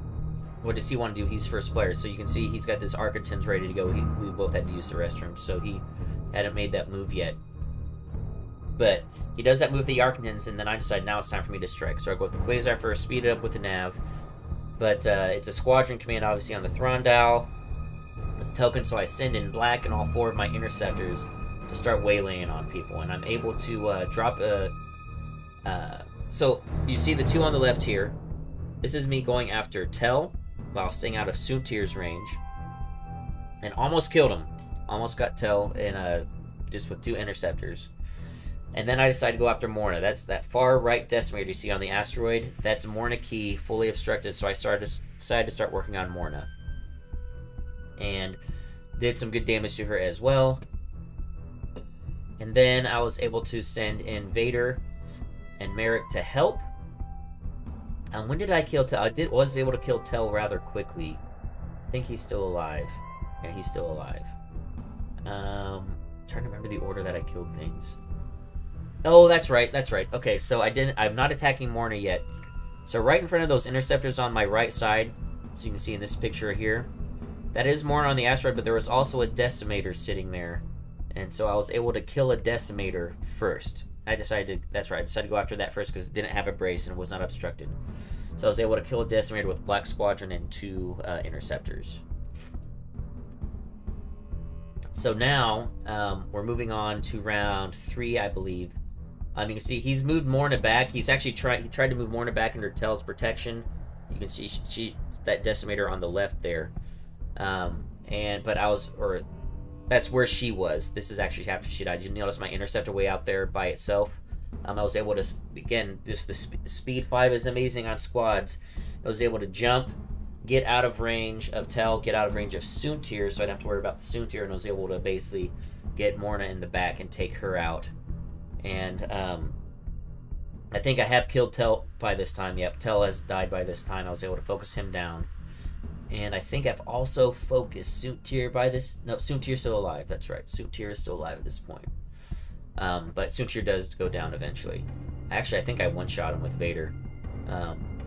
what does he want to do? He's first player. So you can see he's got this Architans ready to go. We both had to use the restroom, so he hadn't made that move yet. But he does that move with the Architans, and then I decide now it's time for me to strike. So I go with the Quasar first, speed it up with the Nav. But it's a squadron command, obviously, on the Throndal with token, so I send in black and all 4 of my interceptors to start waylaying on people. And I'm able to drop a... So you see the 2 on the left here. This is me going after Tel while staying out of Soontir's range. And almost killed him. Almost got Tel in just with 2 interceptors. And then I decided to go after Morna. That's that far right decimator you see on the asteroid. That's Morna Key, fully obstructed, so I decided to start working on Morna. And did some good damage to her as well. And then I was able to send in Vader and Merrick to help. And when did I kill Tel? Was able to kill Tel rather quickly. I think he's still alive. Yeah, he's still alive. Trying to remember the order that I killed things. Oh, that's right. Okay, so I'm not attacking Morna yet. So right in front of those interceptors on my right side, so you can see in this picture here, that is Morna on the asteroid, but there was also a decimator sitting there. And so I was able to kill a decimator first. I decided to go after that first because it didn't have a brace and was not obstructed. So I was able to kill a decimator with Black Squadron and 2 interceptors. So now, we're moving on to round 3, I believe. You can see he's moved Morna back. He's actually tried to move Morna back under Tel's protection. You can see she that decimator on the left there. That's where she was. This is actually after she died. You notice my interceptor way out there by itself. I was able to, again, just the speed 5 is amazing on squads. I was able to jump, get out of range of Tel, get out of range of Soontir, so I didn't have to worry about the Soontir, and I was able to basically get Morna in the back and take her out. And I think I have killed Tel by this time. Yep, Tel has died by this time. I was able to focus him down. And I think I've also focused Soontir by this... No, Soontir's still alive. That's right. Soontir is still alive at this point. But Soontir does go down eventually. Actually, I think I one-shot him with Vader.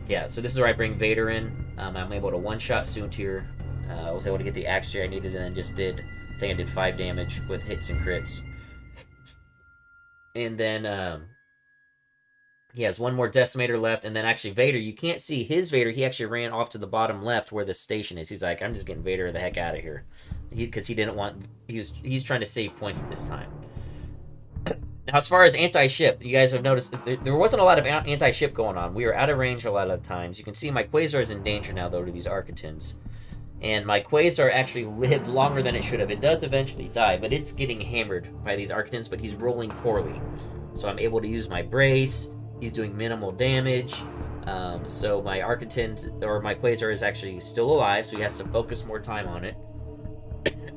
Yeah, so this is where I bring Vader in. I'm able to one-shot Soontir I was able to get the accuracy I needed, and then just did, I think I did 5 damage with hits and crits. And then he has one more decimator left, and then actually Vader, you can't see his Vader. He actually ran off to the bottom left where the station is. He's like, I'm just getting Vader the heck out of here, because he didn't want. He's trying to save points at this time. Now, as far as anti-ship, you guys have noticed there wasn't a lot of anti-ship going on. We were out of range a lot of the times. You can see my Quasar is in danger now, though, to these Architons. And my Quasar actually lived longer than it should have. It does eventually die, but it's getting hammered by these Architons, but he's rolling poorly. So I'm able to use my brace. He's doing minimal damage. So my Architons, or my Quasar, is actually still alive, so he has to focus more time on it.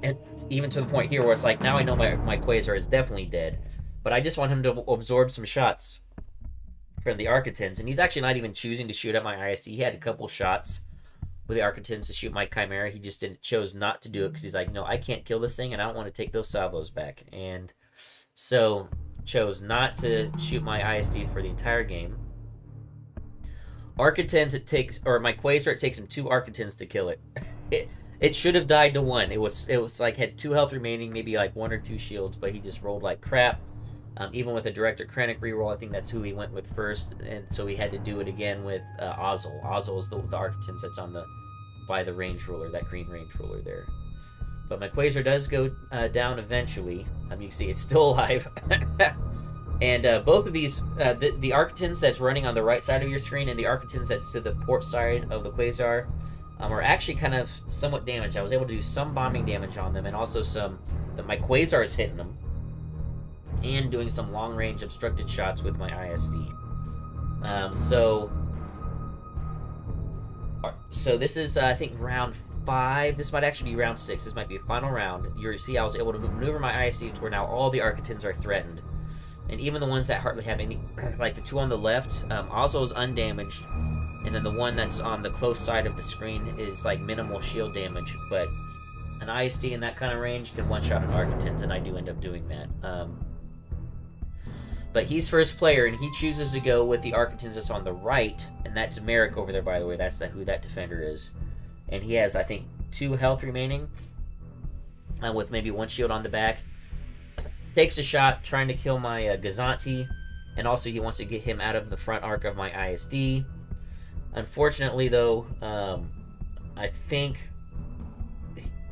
And even to the point here where it's like, now I know my Quasar is definitely dead. But I just want him to absorb some shots from the Architons. And he's actually not even choosing to shoot at my ISD. He had a couple shots with the Architons to shoot my Chimera. He just chose not to do it because he's like, no, I can't kill this thing, and I don't want to take those salvos back. And so chose not to shoot my ISD for the entire game. Architons, my Quasar, it takes him 2 Architons to kill it. It should have died to 1. It was like, had 2 health remaining, maybe like 1 or 2 shields, but he just rolled like crap. Even with a Director Krennic reroll, I think that's who he went with first, and so he had to do it again with Ozzel. Ozzel is the Architons that's by the range ruler, that green range ruler there. But my Quasar does go down eventually. You can see it's still alive. And both of these, the Architons that's running on the right side of your screen and the Architons that's to the port side of the Quasar are actually kind of somewhat damaged. I was able to do some bombing damage on them, and also my Quasar is hitting them, and doing some long-range obstructed shots with my ISD. So this is, I think, round 5. This might actually be round 6. This might be a final round. You see I was able to maneuver my ISD to where now all the Architons are threatened. And even the ones that hardly have any, like the 2 on the left, also is undamaged. And then the one that's on the close side of the screen is like minimal shield damage. But an ISD in that kind of range can one-shot an Architon, and I do end up doing that. But he's first player, and he chooses to go with the Architons that's on the right, and that's Merrick over there, by the way. That's who that defender is. And he has, I think, 2 health remaining, with maybe 1 shield on the back. Takes a shot, trying to kill my Gazanti, and also he wants to get him out of the front arc of my ISD. Unfortunately, though, I think...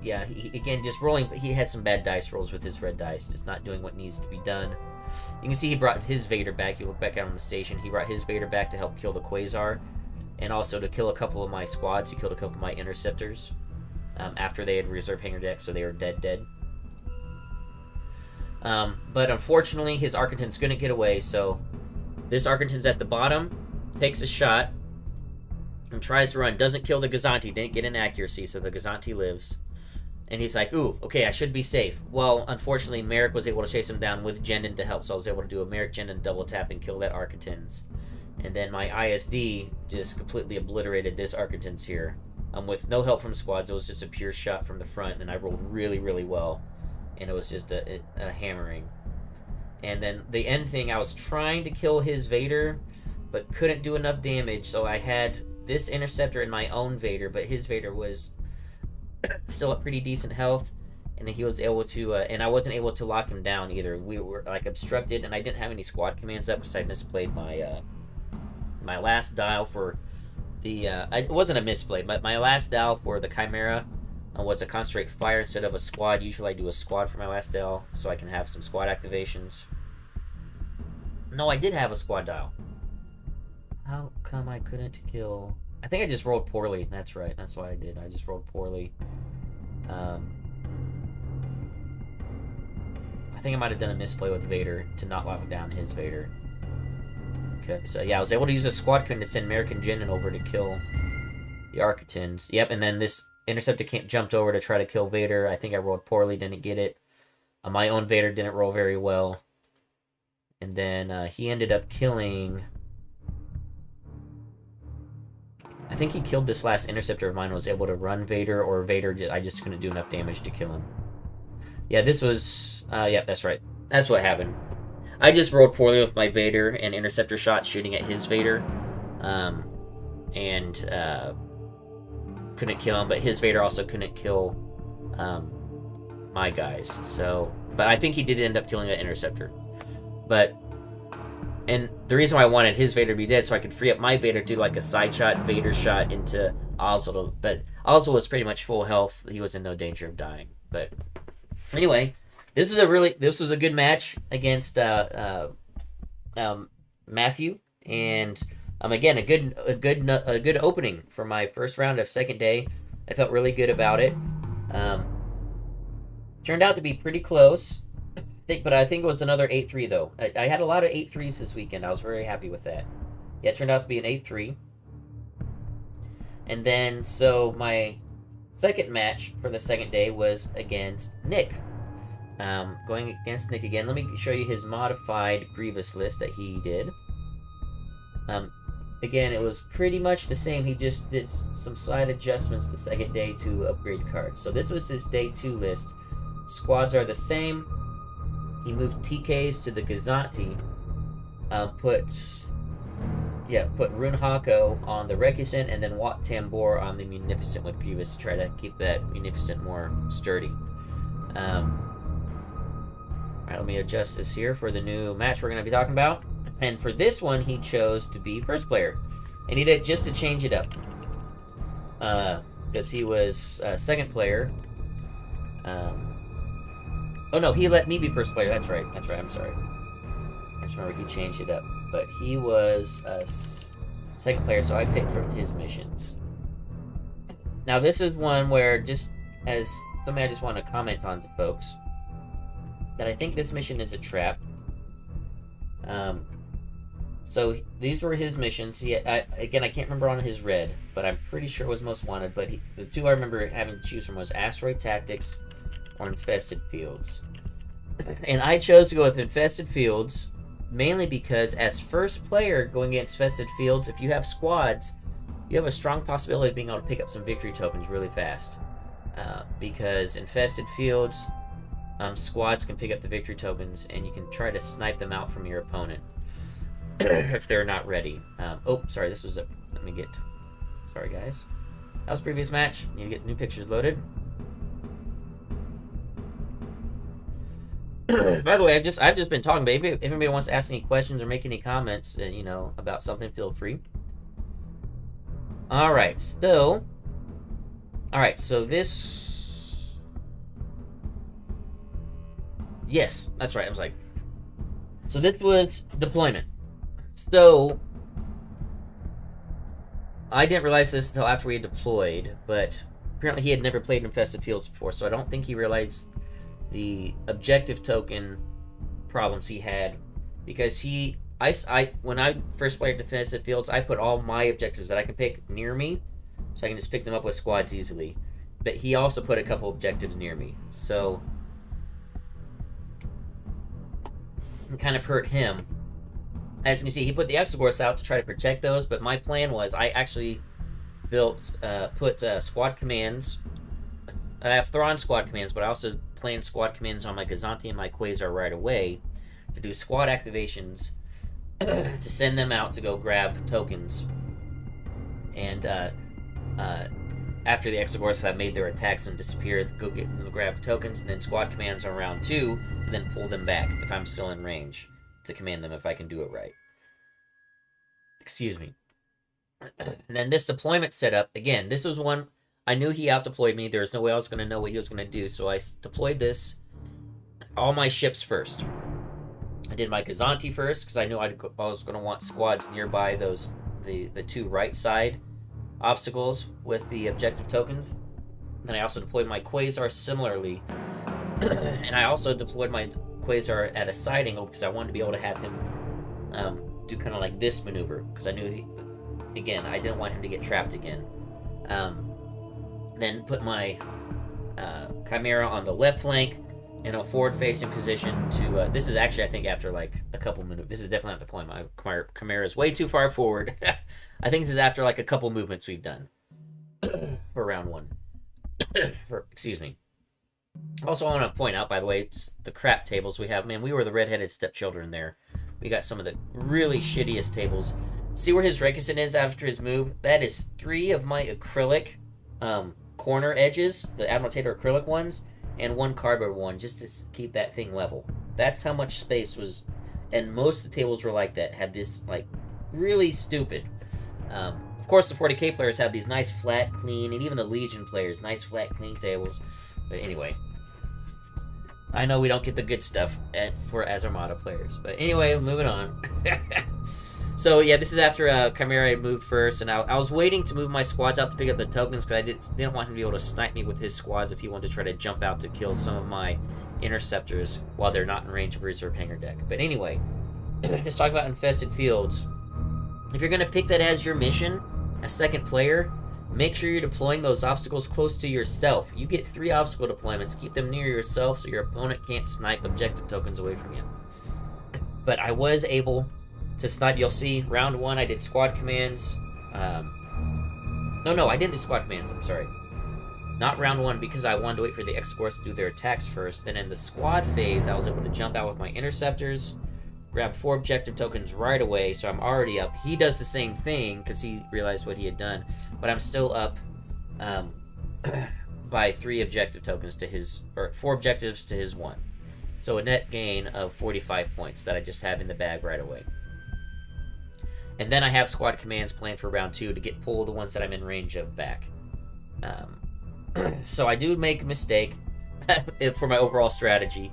Yeah, again, just rolling, but he had some bad dice rolls with his red dice, just not doing what needs to be done. You can see he brought his Vader back. You look back out on the station, he brought his Vader back to help kill the Quasar, and also to kill a couple of my squads. He killed a couple of my interceptors after they had reserve hangar deck, so they were dead. But unfortunately, his Architon's couldn't get away, so this Architon's at the bottom, takes a shot, and tries to run. Doesn't kill the Gazanti, didn't get an accuracy, so the Gazanti lives. And he's like, ooh, okay, I should be safe. Well, unfortunately, Merrick was able to chase him down with Jendon to help, so I was able to do a Merrick Jendon double tap and kill that Architons. And then my ISD just completely obliterated this Architons here. With no help from squads, it was just a pure shot from the front, and I rolled really, really well. And it was just a hammering. And then the end thing, I was trying to kill his Vader, but couldn't do enough damage, so I had this Interceptor and my own Vader, but his Vader was still at pretty decent health, and he was able to, and I wasn't able to lock him down either. We were like obstructed, and I didn't have any squad commands up because I misplayed my my last dial for the. It wasn't a misplay, but my last dial for the Chimera was a concentrate fire instead of a squad. Usually I do a squad for my last dial, so I can have some squad activations. No, I did have a squad dial. How come I couldn't kill? I think I just rolled poorly. That's right. That's why I did. I just rolled poorly. I think I might have done a misplay with Vader to not lock down his Vader. Okay, so yeah, I was able to use a squad command to send American Jendon over to kill the Architons. Yep, and then this Interceptor jumped over to try to kill Vader. I think I rolled poorly, didn't get it. My own Vader didn't roll very well. And then he ended up killing... I think he killed this last Interceptor of mine, was able to run Vader, or Vader, I just couldn't do enough damage to kill him. Yeah, this was... yeah, that's right. That's what happened. I just rolled poorly with my Vader and Interceptor shot shooting at his Vader. couldn't kill him, but his Vader also couldn't kill my guys. So, but I think he did end up killing that interceptor. But, and the reason why I wanted his Vader to be dead, so I could free up my Vader to do like a side shot, Vader shot into Ozzel. But Ozzel was pretty much full health. He was in no danger of dying. But anyway, this was a good match against Matthew, and again a good opening for my first round of second day. I felt really good about it. Turned out to be pretty close, but I think it was another 8-3 though. I had a lot of 8-3s this weekend. I was very happy with that. Yeah, it turned out to be an 8-3. And then so my second match for the second day was against Nick. Going against Nick again. Let me show you his modified Grievous list that he did. Again, it was pretty much the same. He just did some slight adjustments the second day to upgrade cards. So this was his day 2 list. Squads are the same. He moved TKs to the Gazanti. Put Rune Hako on the Recucent, and then Wat Tambor on the Munificent with Grievous to try to keep that Munificent more sturdy. Alright, let me adjust this here for the new match we're going to be talking about. And for this one, he chose to be first player. And he did just to change it up. Because he was second player. Oh no, he let me be first player. That's right, I'm sorry. I just remember he changed it up. But he was second player, so I picked from his missions. Now this is one where, just as something I just want to comment on to folks, that I think this mission is a trap. So these were his missions. Again, I can't remember on his red, but I'm pretty sure it was Most Wanted. But the two I remember having to choose from was Asteroid Tactics or Infested Fields. And I chose to go with Infested Fields, mainly because as first player going against Infested Fields, if you have squads, you have a strong possibility of being able to pick up some victory tokens really fast. Because Infested Fields, squads can pick up the victory tokens, and you can try to snipe them out from your opponent if they're not ready. Sorry, this was sorry guys. That was previous match. Need to get new pictures loaded. By the way, I've just been talking, but if anybody wants to ask any questions or make any comments, about something, feel free. All right, so this. Yes, that's right. I was like, so this was deployment. So I didn't realize this until after we had deployed, but apparently he had never played Infested Fields before, so I don't think he realized the objective token problems he had, because when I first played Infested Fields, I put all my objectives that I can pick near me, so I can just pick them up with squads easily. But he also put a couple objectives near me, so it kind of hurt him. As you can see, he put the Exogorths out to try to protect those, but my plan was I actually put squad commands. I have Thrawn squad commands, but I also planned squad commands on my Gazanti and my Quasar right away to do squad activations to send them out to go grab tokens. And after the Exogorths have made their attacks and disappeared, go get them to grab tokens, and then squad commands on round 2 to then pull them back if I'm still in range to command them if I can do it right. Excuse me. And then this deployment setup, again, this was one I knew he out-deployed me. There was no way I was going to know what he was going to do, so I deployed all my ships first. I did my Gazanti first, because I knew I was going to want squads nearby the two right side obstacles with the objective tokens. Then I also deployed my Quasar similarly. And I also deployed my Quasar at a side angle, because I wanted to be able to have him do kind of like this maneuver, because I knew, again, I didn't want him to get trapped again. Then put my Chimera on the left flank in a forward-facing position to... this is actually, I think, after like a couple maneuvers. This is definitely not deployment. My Chimera is way too far forward. I think this is after like a couple movements we've done for round 1. Excuse me. Also, I want to point out, by the way, the crap tables we have. Man, we were the redheaded stepchildren there. We got some of the really shittiest tables. See where his Recucent is after his move? That is 3 of my acrylic corner edges, the Admiral Tater acrylic ones, and one cardboard one just to keep that thing level. That's how much space was, and most of the tables were like that. Had this like really stupid. Of course, the 40k players have these nice flat, clean, and even the Legion players nice flat, clean tables. But anyway, I know we don't get the good stuff as Armada players. But anyway, moving on. So yeah, this is after Chimera had moved first, and I was waiting to move my squads out to pick up the tokens because I didn't want him to be able to snipe me with his squads if he wanted to try to jump out to kill some of my interceptors while they're not in range of reserve hangar deck. But anyway, let's talk about infested fields. If you're going to pick that as your mission, as second player, make sure you're deploying those obstacles close to yourself. You get 3 obstacle deployments. Keep them near yourself so your opponent can't snipe objective tokens away from you. But I was able to snipe. You'll see, round 1 I did squad commands. No, I didn't do squad commands. I'm sorry. Not round 1 because I wanted to wait for the X-Force to do their attacks first. Then in the squad phase, I was able to jump out with my interceptors, grab 4 objective tokens right away, so I'm already up. He does the same thing because he realized what he had done, but I'm still up by 3 objective tokens to his, or 4 objectives to his 1. So a net gain of 45 points that I just have in the bag right away. And then I have squad commands planned for round 2 to pull the ones that I'm in range of back. So I do make a mistake for my overall strategy.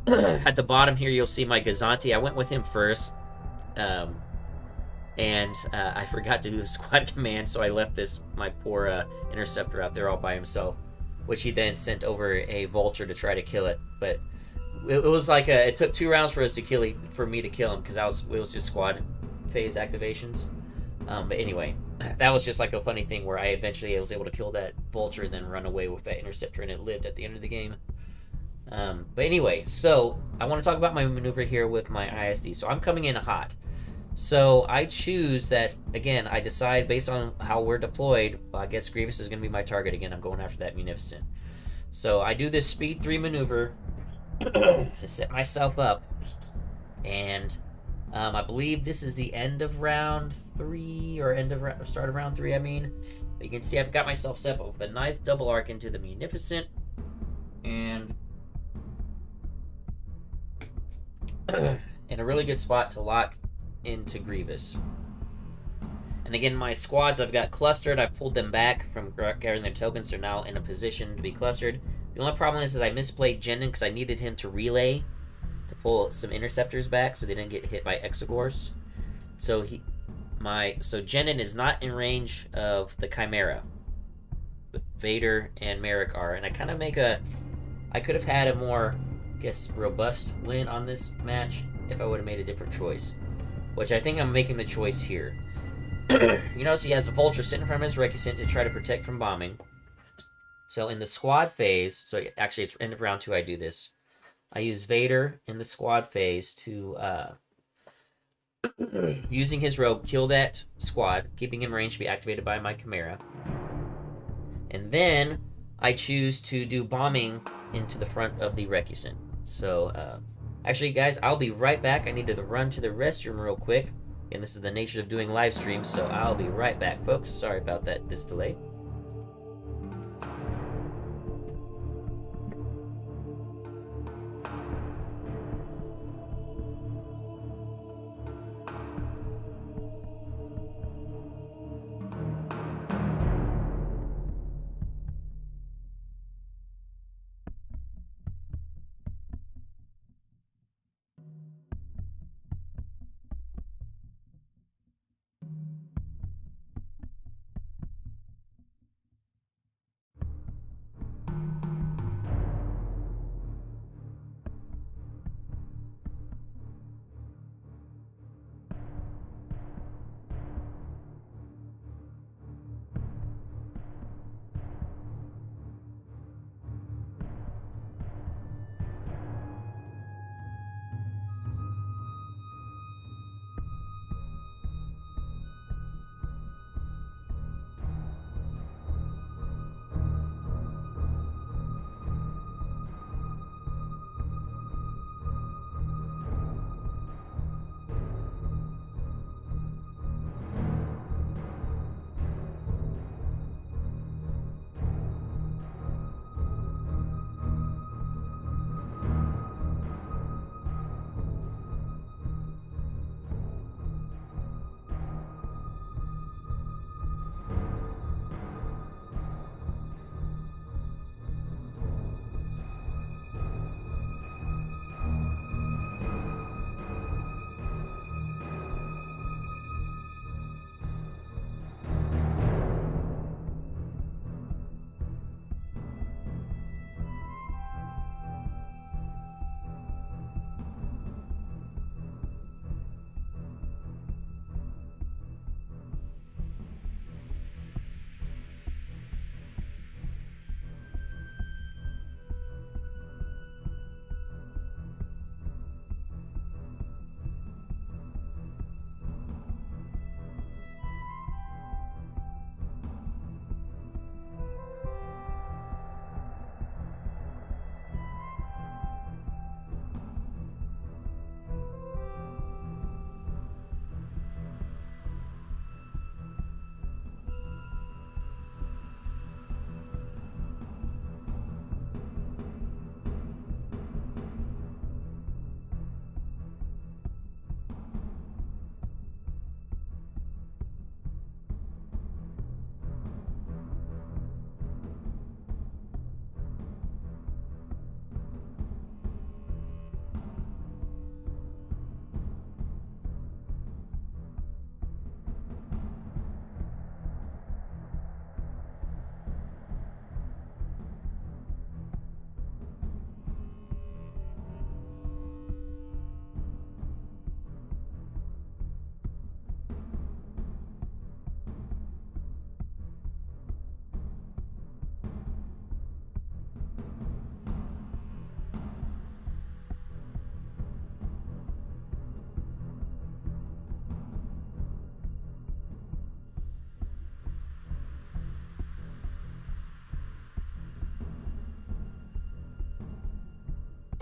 At the bottom here, you'll see my Gazanti. I went with him first, and I forgot to do the squad command, so I left my poor interceptor out there all by himself, which he then sent over a vulture to try to kill it. But it was like it took 2 rounds for me to kill him because it was just squad phase activations. But anyway, that was just like a funny thing where I eventually was able to kill that vulture and then run away with that interceptor, and it lived at the end of the game. But anyway, so I want to talk about my maneuver here with my ISD. So I'm coming in hot. So I choose that, again, I decide based on how we're deployed, I guess Grievous is going to be my target again. I'm going after that Munificent. So I do this speed 3 maneuver to set myself up. And I believe this is the end of round 3, or start of round 3, I mean. But you can see I've got myself set up with a nice double arc into the Munificent. And in a really good spot to lock into Grievous. And again, my squads I've got clustered. I pulled them back from gathering their tokens. They're now in a position to be clustered. The only problem is I misplayed Jenden because I needed him to relay to pull some interceptors back so they didn't get hit by Exogorse. So Jenden is not in range of the Chimera. But Vader and Merrick are, and I kind of I could have had a more, I guess, robust win on this match if I would have made a different choice, which I think I'm making the choice here. You notice he has a vulture sitting in front of his Recusant to try to protect from bombing. So in the squad phase, so actually it's end of round 2 I do this. I use Vader in the squad phase to, using his rogue, kill that squad, keeping him ranged to be activated by my Chimera. And then I choose to do bombing into the front of the Recusant. So, actually, guys, I'll be right back. I need to run to the restroom real quick. And this is the nature of doing live streams, so I'll be right back, folks. Sorry about this delay.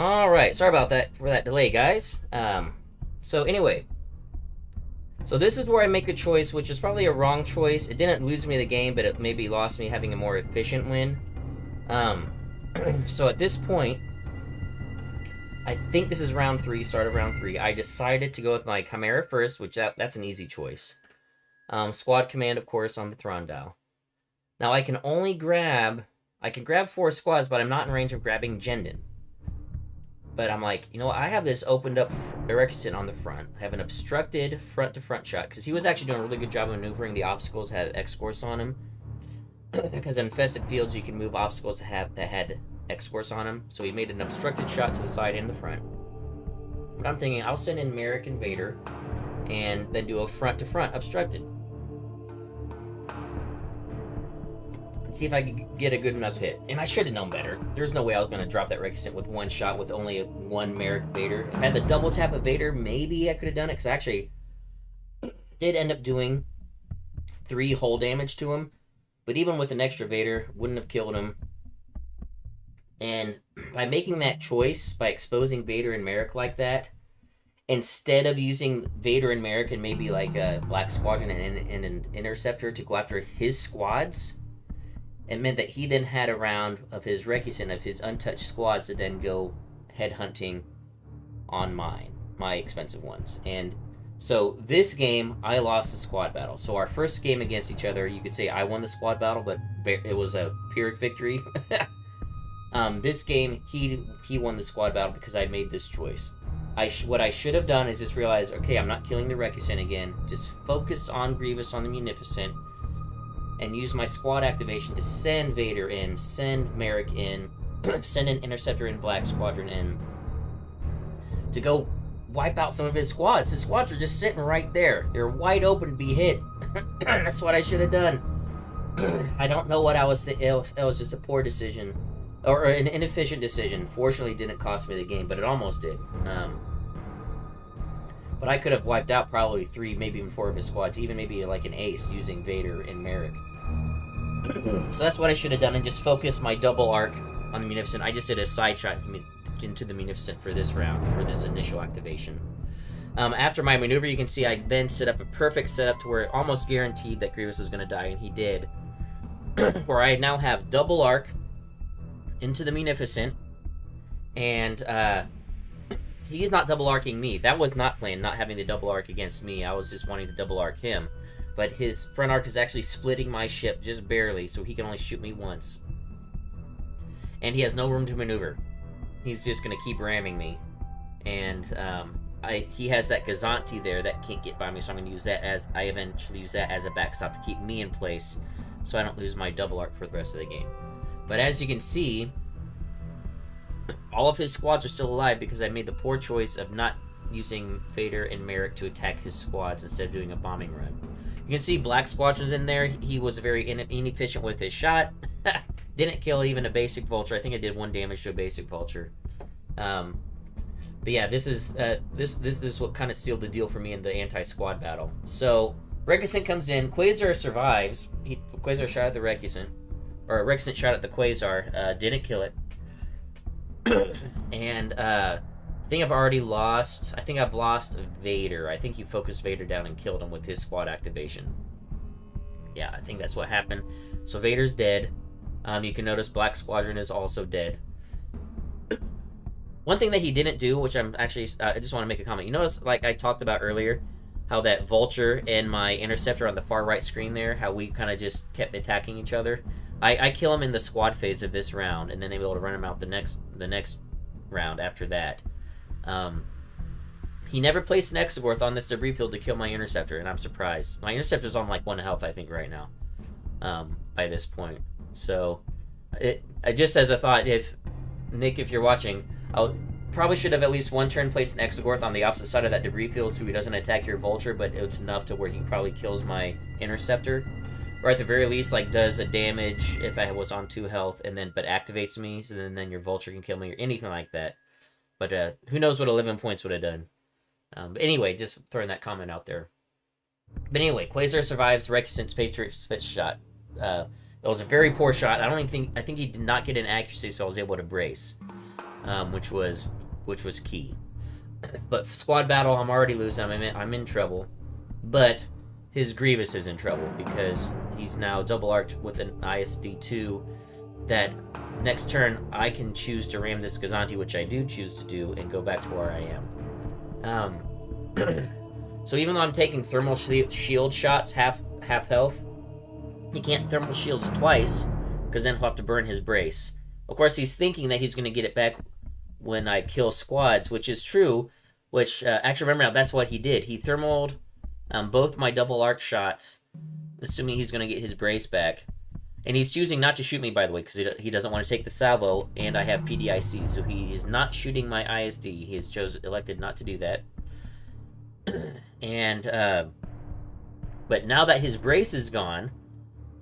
Alright, sorry about that for that delay, guys. So anyway. So this is where I make a choice, which is probably a wrong choice. It didn't lose me the game, but it maybe lost me having a more efficient win. So at this point, I think this is round 3, start of round 3. I decided to go with my Chimera first, which that's an easy choice. Squad command, of course, on the Thrawn dial. Now I can grab 4 squads, but I'm not in range of grabbing Jendon. But I'm like, you know what? I have this opened up Erekison on the front. I have an obstructed front-to-front shot, because he was actually doing a really good job of maneuvering the obstacles that had X-Course on him. Because in infested fields, you can move obstacles that had X-Course on him. So he made an obstructed shot to the side and the front. But I'm thinking, I'll send in Merrick and Vader, and then do a front-to-front obstructed. See if I could get a good enough hit. And I should have known better. There's no way I was going to drop that Recusant with 1 shot with only 1 Merrick Vader. If I had the double tap of Vader, maybe I could have done it, because I actually did end up doing 3 hull damage to him. But even with an extra Vader, wouldn't have killed him. And by making that choice, by exposing Vader and Merrick like that, instead of using Vader and Merrick and maybe like a Black Squadron and an Interceptor to go after his squads, it meant that he then had a round of his Recusant, of his untouched squads, to then go headhunting on my expensive ones. And so this game, I lost the squad battle. So our first game against each other, you could say I won the squad battle, but it was a Pyrrhic victory. This game, he won the squad battle because I made this choice. What I should have done is just realize, okay, I'm not killing the Recusant again. Just focus on Grievous on the Munificent, and use my squad activation to send Vader in, send Merrick in, send an Interceptor and Black Squadron in, to go wipe out some of his squads. His squads are just sitting right there. They're wide open to be hit. That's what I should have done. I don't know what I was thinking. It was just a poor decision, or an inefficient decision. Fortunately, it didn't cost me the game, but it almost did. But I could have wiped out probably 3, maybe even 4 of his squads, even maybe like an ace using Vader and Merrick. So that's what I should have done, and just focus my double arc on the Munificent. I just did a side shot into the Munificent for this round, for this initial activation. After my maneuver, you can see I then set up a perfect setup to where it almost guaranteed that Grievous was going to die, and he did. Where I now have double arc into the Munificent, and he's not double arcing me. That was not planned, not having the double arc against me. I was just wanting to double arc him. But his front arc is actually splitting my ship just barely, so he can only shoot me once. And he has no room to maneuver. He's just going to keep ramming me. And he has that Gazanti there that can't get by me, so I'm going to use that I eventually use that as a backstop to keep me in place, so I don't lose my double arc for the rest of the game. But as you can see, all of his squads are still alive because I made the poor choice of not using Vader and Merrick to attack his squads instead of doing a bombing run. You can see Black Squadron's in there. He was very inefficient with his shot. Didn't kill even a basic vulture. I think I did 1 damage to a basic vulture. But yeah, this is what kind of sealed the deal for me in the anti-squad battle. So Recusant comes in. Quasar survives. Quasar shot at the Recusant, or Recusant shot at the Quasar. Didn't kill it. And I think I've lost Vader. I think he focused Vader down and killed him with his squad activation. Yeah, I think that's what happened. So Vader's dead. You can notice Black Squadron is also dead. One thing that he didn't do, which I'm actually, I just want to make a comment. You notice, like I talked about earlier, how that Vulture and my Interceptor on the far right screen there, how we kind of just kept attacking each other. I kill him in the squad phase of this round, and then they be able to run him out the next round after that. He never placed an Exogorth on this debris field to kill my Interceptor, and I'm surprised. My Interceptor's on like 1 health, I think, right now, by this point. So, just as a thought, if you're watching, I probably should have at least 1 turn placed an Exogorth on the opposite side of that debris field so he doesn't attack your Vulture, but it's enough to where he probably kills my Interceptor. Or at the very least, like, does a damage if I was on 2 health, but activates me, so then your Vulture can kill me, or anything like that. But who knows what 11 points would have done. But anyway, just throwing that comment out there. But anyway, Quasar survives Recusant's Patriot Switch shot. It was a very poor shot. I think he did not get an accuracy, so I was able to brace. which was key. But squad battle, I'm already losing. I'm in trouble. But his Grievous is in trouble because he's now double arced with an ISD2 that next turn I can choose to ram this Gazanti, which I do choose to do, and go back to where I am. So even though I'm taking thermal shield shots half health, he can't thermal shields twice because then he'll have to burn his brace. Of course, he's thinking that he's going to get it back when I kill squads, which is true. Which, actually, remember now, that's what he did. He thermaled both my double arc shots, assuming he's going to get his brace back. And he's choosing not to shoot me, by the way, because he doesn't want to take the salvo, and I have PDIC, so he is not shooting my ISD. He has elected not to do that. And, but now that his brace is gone,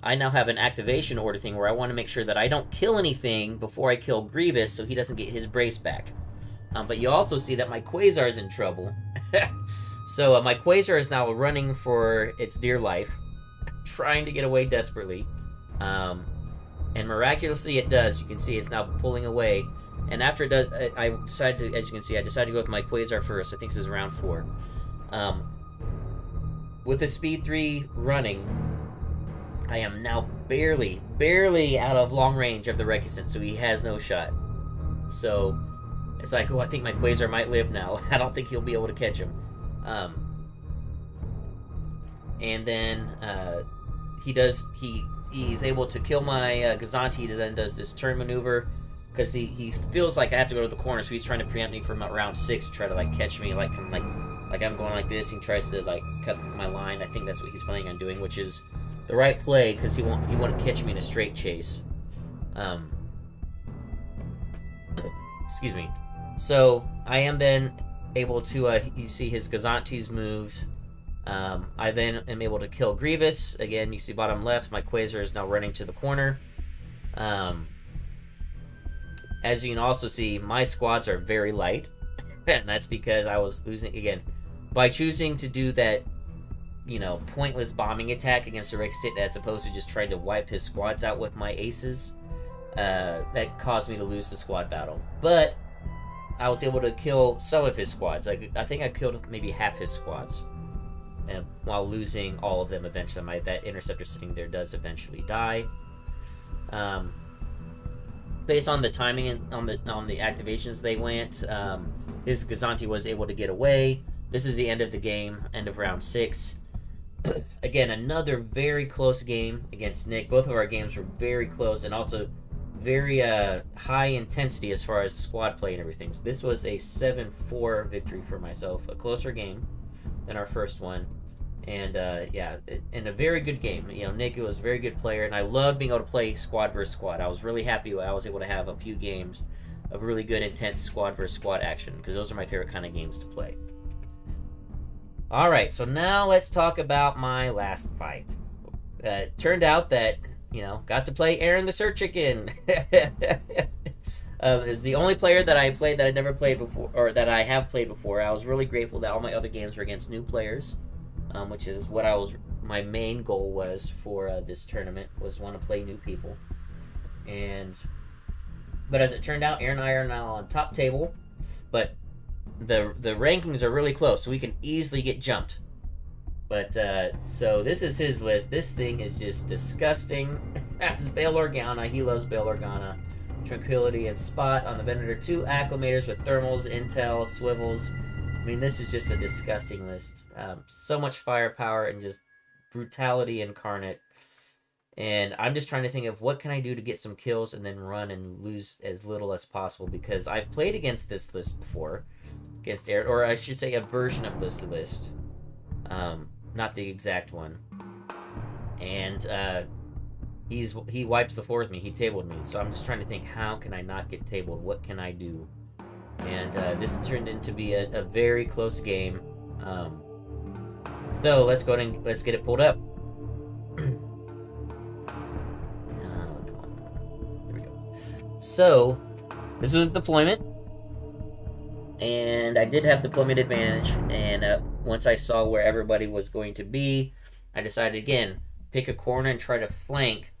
I now have an activation order thing where I want to make sure that I don't kill anything before I kill Grievous so he doesn't get his brace back. But you also see that my Quasar is in trouble. So my Quasar is now running for its dear life, trying to get away desperately. And miraculously it does. You can see it's now pulling away. And after it does, I decided to, as you can see, I decided to go with my Quasar first. I think this is round 4. With the speed 3 running, I am now barely out of long range of the Recusant, so he has no shot. So it's like, oh, I think my Quasar might live now. I don't think he'll be able to catch him. And then he's able to kill my Gazanti, and then does this turn maneuver because he feels like I have to go to the corner, so he's trying to preempt me from around 6 to try to like catch me like I'm going like this. He tries to like cut my line. I think that's what he's planning on doing, which is the right play because he won't catch me in a straight chase. Excuse me. So I am then able to you see his Gazanti's moved. I then am able to kill Grievous. Again, you see bottom left, my Quasar is now running to the corner. As you can also see, my squads are very light. And that's because I was losing, again, by choosing to do that, pointless bombing attack against the Recusant as opposed to just trying to wipe his squads out with my aces. That caused me to lose the squad battle. But I was able to kill some of his squads. I think I killed maybe half his squads. While losing all of them eventually. That interceptor sitting there does eventually die. Based on the timing and on the activations they went, his Gazanti was able to get away. This is the end of the game, end of round 6. Again, another very close game against Nick. Both of our games were very close and also very high intensity as far as squad play and everything. So this was a 7-4 victory for myself, a closer game than our first one. And and a very good game. Nick was a very good player, and I loved being able to play squad versus squad. I was really happy I was able to have a few games of really good, intense squad versus squad action, because those are my favorite kind of games to play. Alright, so now let's talk about my last fight. It turned out that, got to play Aaron the Search again. It was the only player that I played that I never played before, or that I have played before. I was really grateful that all my other games were against new players. Which is what my main goal was for this tournament, was want to play new people. But as it turned out, Aaron and I are now on top table, but the rankings are really close, so we can easily get jumped. But, so this is his list. This thing is just disgusting. That's Bail Organa. He loves Bail Organa. Tranquility and Spot on the Venator. 2 Acclimators with thermals, intel, swivels. I mean, this is just a disgusting list. So much firepower and just brutality incarnate. And I'm just trying to think of what can I do to get some kills and then run and lose as little as possible. Because I've played against this list before. Against Aaron, or I should say a version of this list. Not the exact one. And he wiped the floor with me. He tabled me. So I'm just trying to think, how can I not get tabled? What can I do? And this turned into be a very close game. So let's go ahead and let's get it pulled up. Come on. There we go. So this was deployment, and I did have deployment advantage. And once I saw where everybody was going to be, I decided again, pick a corner and try to flank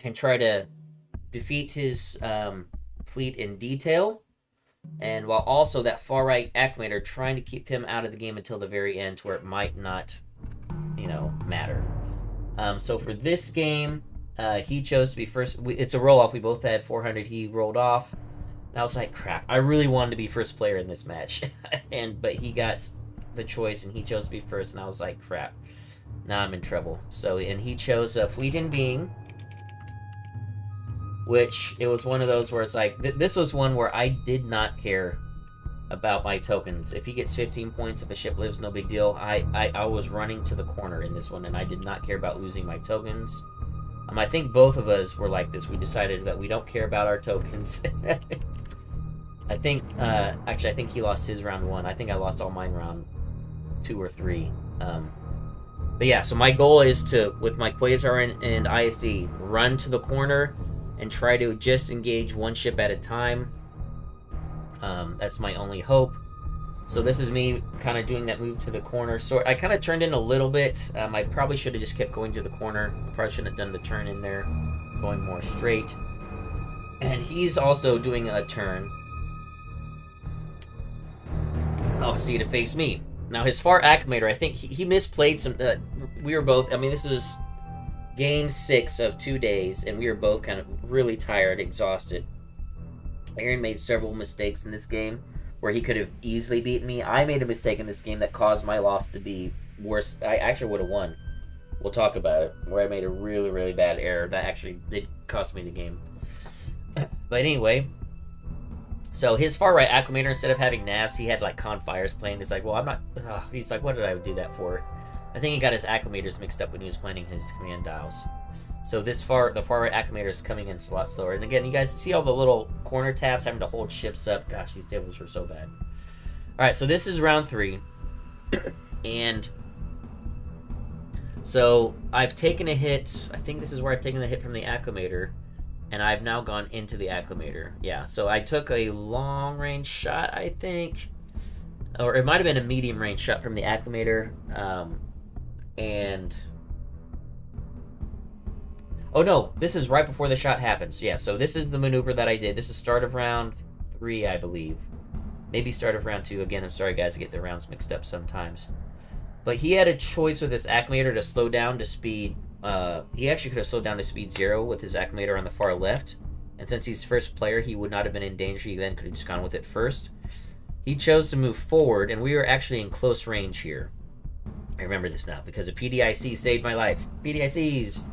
and try to defeat his fleet in detail. and while also that far right acclimator trying to keep him out of the game until the very end, where it might not, matter. So for this game, he chose to be first. It's a roll off. We both had 400. He rolled off. And I was like, crap. I really wanted to be first player in this match, but he got the choice and he chose to be first, and I was like, crap. Now I'm in trouble. And he chose Fleeting Being, which it was one of those where it's like, this was one where I did not care about my tokens. If he gets 15 points, if a ship lives, no big deal. I was running to the corner in this one, and I did not care about losing my tokens. I think both of us were like this. We decided that we don't care about our tokens. I think he lost his round 1. I think I lost all mine round 2 or 3. But yeah, so my goal is to, with my Quasar and ISD, run to the corner and try to just engage one ship at a time. That's my only hope. So this is me kind of doing that move to the corner. So I kind of turned in a little bit. I probably should have just kept going to the corner. Probably shouldn't have done the turn in there, going more straight. And he's also doing a turn, obviously, to face me. Now his far acclimator, I think he misplayed some. We were both. I mean, this was game 6 of 2 days, and we were both kind of really tired, exhausted. Aaron made several mistakes in this game where he could have easily beaten me. I made a mistake in this game that caused my loss to be worse. I actually would have won. We'll talk about it, where I made a really, really bad error that actually did cost me the game. But anyway, so his far right acclimator, instead of having navs, he had like Confires playing. He's like, well, I'm not. He's like, what did I do that for? I think he got his acclimators mixed up when he was planning his command dials. So the far right acclimator is coming in a lot slower. And again, you guys see all the little corner tabs having to hold ships up. Gosh, these tables were so bad. All right, so this is round 3, and so I've taken a hit. I think this is where I've taken the hit from the acclimator, and I've now gone into the acclimator. Yeah, so I took a long-range shot, I think, or it might have been a medium-range shot from the acclimator, and oh no, this is right before the shot happens. Yeah, so this is the maneuver that I did. This is start of round 3, I believe. Maybe start of round 2. Again, I'm sorry guys, I get the rounds mixed up sometimes. But he had a choice with his acclimator to slow down to speed. He actually could have slowed down to speed 0 with his acclimator on the far left. And since he's first player, he would not have been in danger. He then could have just gone with it first. He chose to move forward, and we were actually in close range here. I remember this now because a PDIC saved my life. PDICs!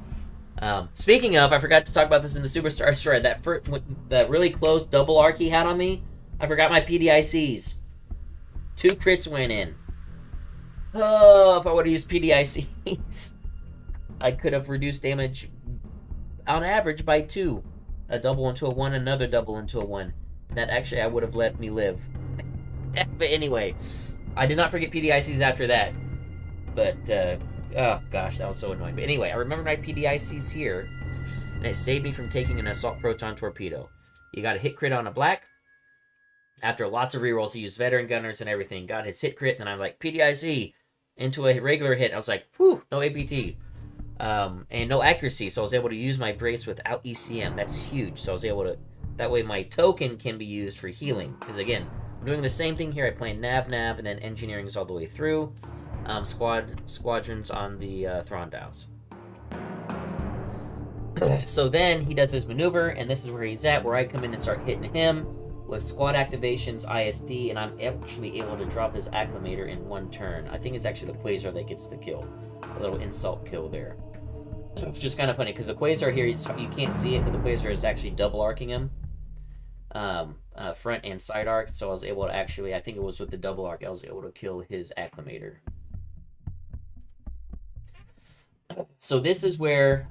Speaking of, I forgot to talk about this in the Superstar Destroyer. That really close double arc he had on me, I forgot my PDICs. 2 crits went in. Oh, if I would have used PDICs, I could have reduced damage on average by 2. A double into a 1, another double into a 1. That actually I would have let me live. But anyway, I did not forget PDICs after that. But, oh gosh, that was so annoying. But anyway, I remember my PDICs here, and it saved me from taking an assault proton torpedo. You got a hit crit on a black. After lots of rerolls, he used veteran gunners and everything. Got his hit crit, and I'm like, PDIC into a regular hit. I was like, whew, no APT. And no accuracy, so I was able to use my brace without ECM. That's huge. So I was able to, that way my token can be used for healing. Because again, I'm doing the same thing here. I play nav, and then engineering is all the way through. Squadrons on the Thrawn dials. So then he does his maneuver, and this is where he's at, where I come in and start hitting him with squad activations, ISD, and I'm actually able to drop his acclimator in 1 turn. I think it's actually the Quasar that gets the kill. A little insult kill there. Which is kind of funny, because the Quasar here, you can't see it, but the Quasar is actually double arcing him. Front and side arc, so I was able to actually, I think it was with the double arc, I was able to kill his acclimator. So this is where,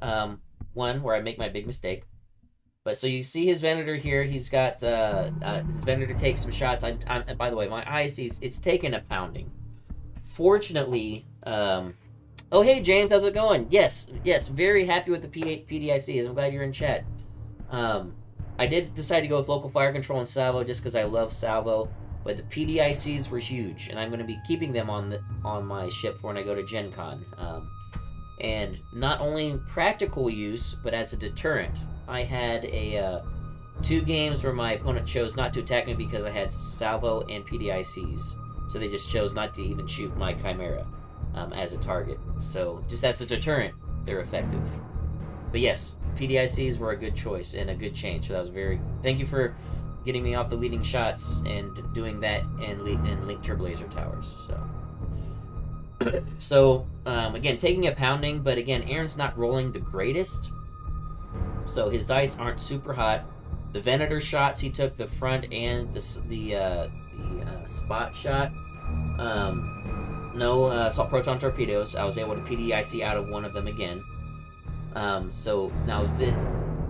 where I make my big mistake. But so you see his Venator here. He's got his Venator takes some shots. By the way, my IC's, it's taken a pounding. Fortunately, oh hey James, how's it going? Yes, very happy with the PDICs. I'm glad you're in chat. I did decide to go with local fire control and salvo just because I love salvo. But the PDICs were huge, and I'm going to be keeping them on my ship for when I go to Gen Con. And not only practical use, but as a deterrent. I had a 2 games where my opponent chose not to attack me because I had salvo and PDICs. So they just chose not to even shoot my Chimera as a target. So just as a deterrent, they're effective. But yes, PDICs were a good choice and a good change. So that was very... Thank you for getting me off the leading shots and doing that and Link Turbo Laser Towers. So, again, taking a pounding, but again, Aaron's not rolling the greatest. So his dice aren't super hot. The Venator shots, he took the front and the spot shot. No assault proton torpedoes. I was able to PDIC out of one of them again. So now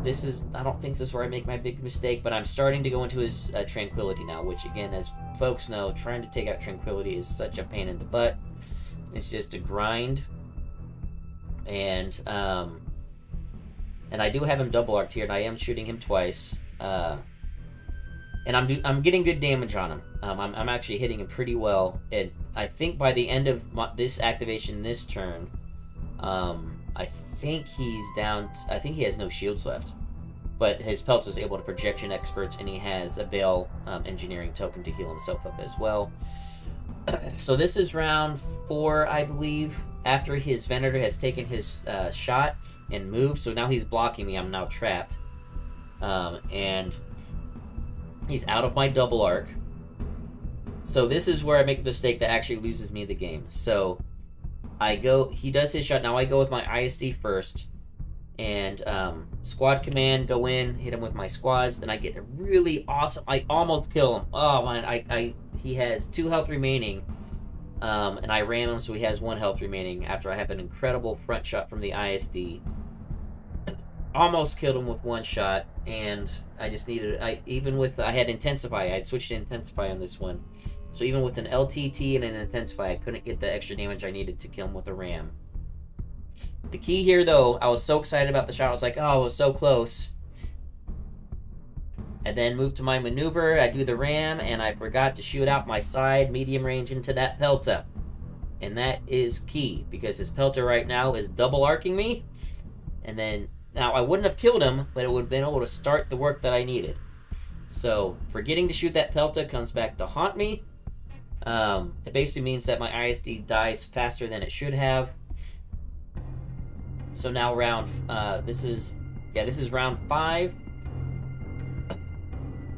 this is, I don't think this is where I make my big mistake, but I'm starting to go into his Tranquility now, which again, as folks know, trying to take out Tranquility is such a pain in the butt. It's just a grind. And I do have him double arced here, and I am shooting him twice. And I'm getting good damage on him. I'm actually hitting him pretty well, and I think by the end of this activation this turn, I think he's down. I think he has no shields left, but his Pelt is able to projection experts, and he has a Bale engineering token to heal himself up as well. So this is round 4, I believe, after his Venator has taken his shot and moved. So now he's blocking me. I'm now trapped, and he's out of my double arc. So this is where I make the mistake that actually loses me the game. So I go, he does his shot. Now I go with my ISD first, and squad command, go in, hit him with my squads. Then I get a really awesome, I almost kill him. Oh man, he has 2 health remaining, and I ram him, so he has 1 health remaining after I have an incredible front shot from the ISD. Almost killed him with 1 shot, and I just needed, I had Intensify. I had switched to Intensify on this one. So even with an LTT and an Intensify, I couldn't get the extra damage I needed to kill him with a ram. The key here, though, I was so excited about the shot. I was like, oh, it was so close. I then move to my maneuver. I do the ram, and I forgot to shoot out my side medium range into that Pelta. And that is key, because his Pelta right now is double arcing me. And then, now I wouldn't have killed him, but it would have been able to start the work that I needed. So, forgetting to shoot that Pelta comes back to haunt me. It basically means that my ISD dies faster than it should have. So now this is round 5.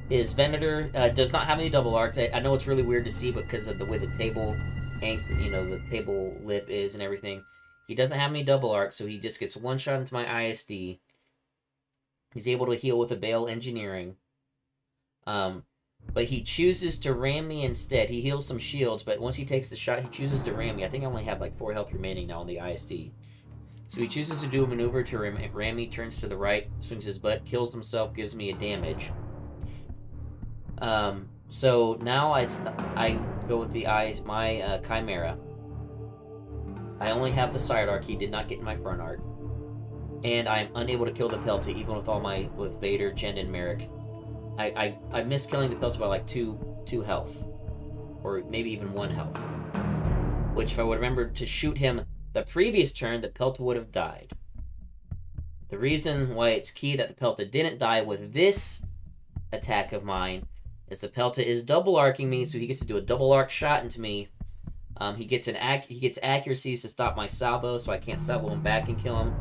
His Venator does not have any double arc. I know it's really weird to see because of the way the table, the table lip is and everything. He doesn't have any double arc, so he just gets 1 shot into my ISD. He's able to heal with a Bale Engineering. But he chooses to ram me instead. He heals some shields, but once he takes the shot, he chooses to ram me. I think I only have like 4 health remaining now on the ISD. So he chooses to do a maneuver to ram me, turns to the right, swings his butt, kills himself, gives me a damage. So now I go with my Chimera. I only have the side arc. He did not get in my front arc. And I'm unable to kill the Pelta, even with Vader, Jen, and Merrick. I missed killing the Pelta by like 2 health. Or maybe even 1 health. Which, if I would remember to shoot him the previous turn, the Pelta would have died. The reason why it's key that the Pelta didn't die with this attack of mine is the Pelta is double arcing me, so he gets to do a double arc shot into me. He gets accuracies to stop my salvo, so I can't salvo him back and kill him.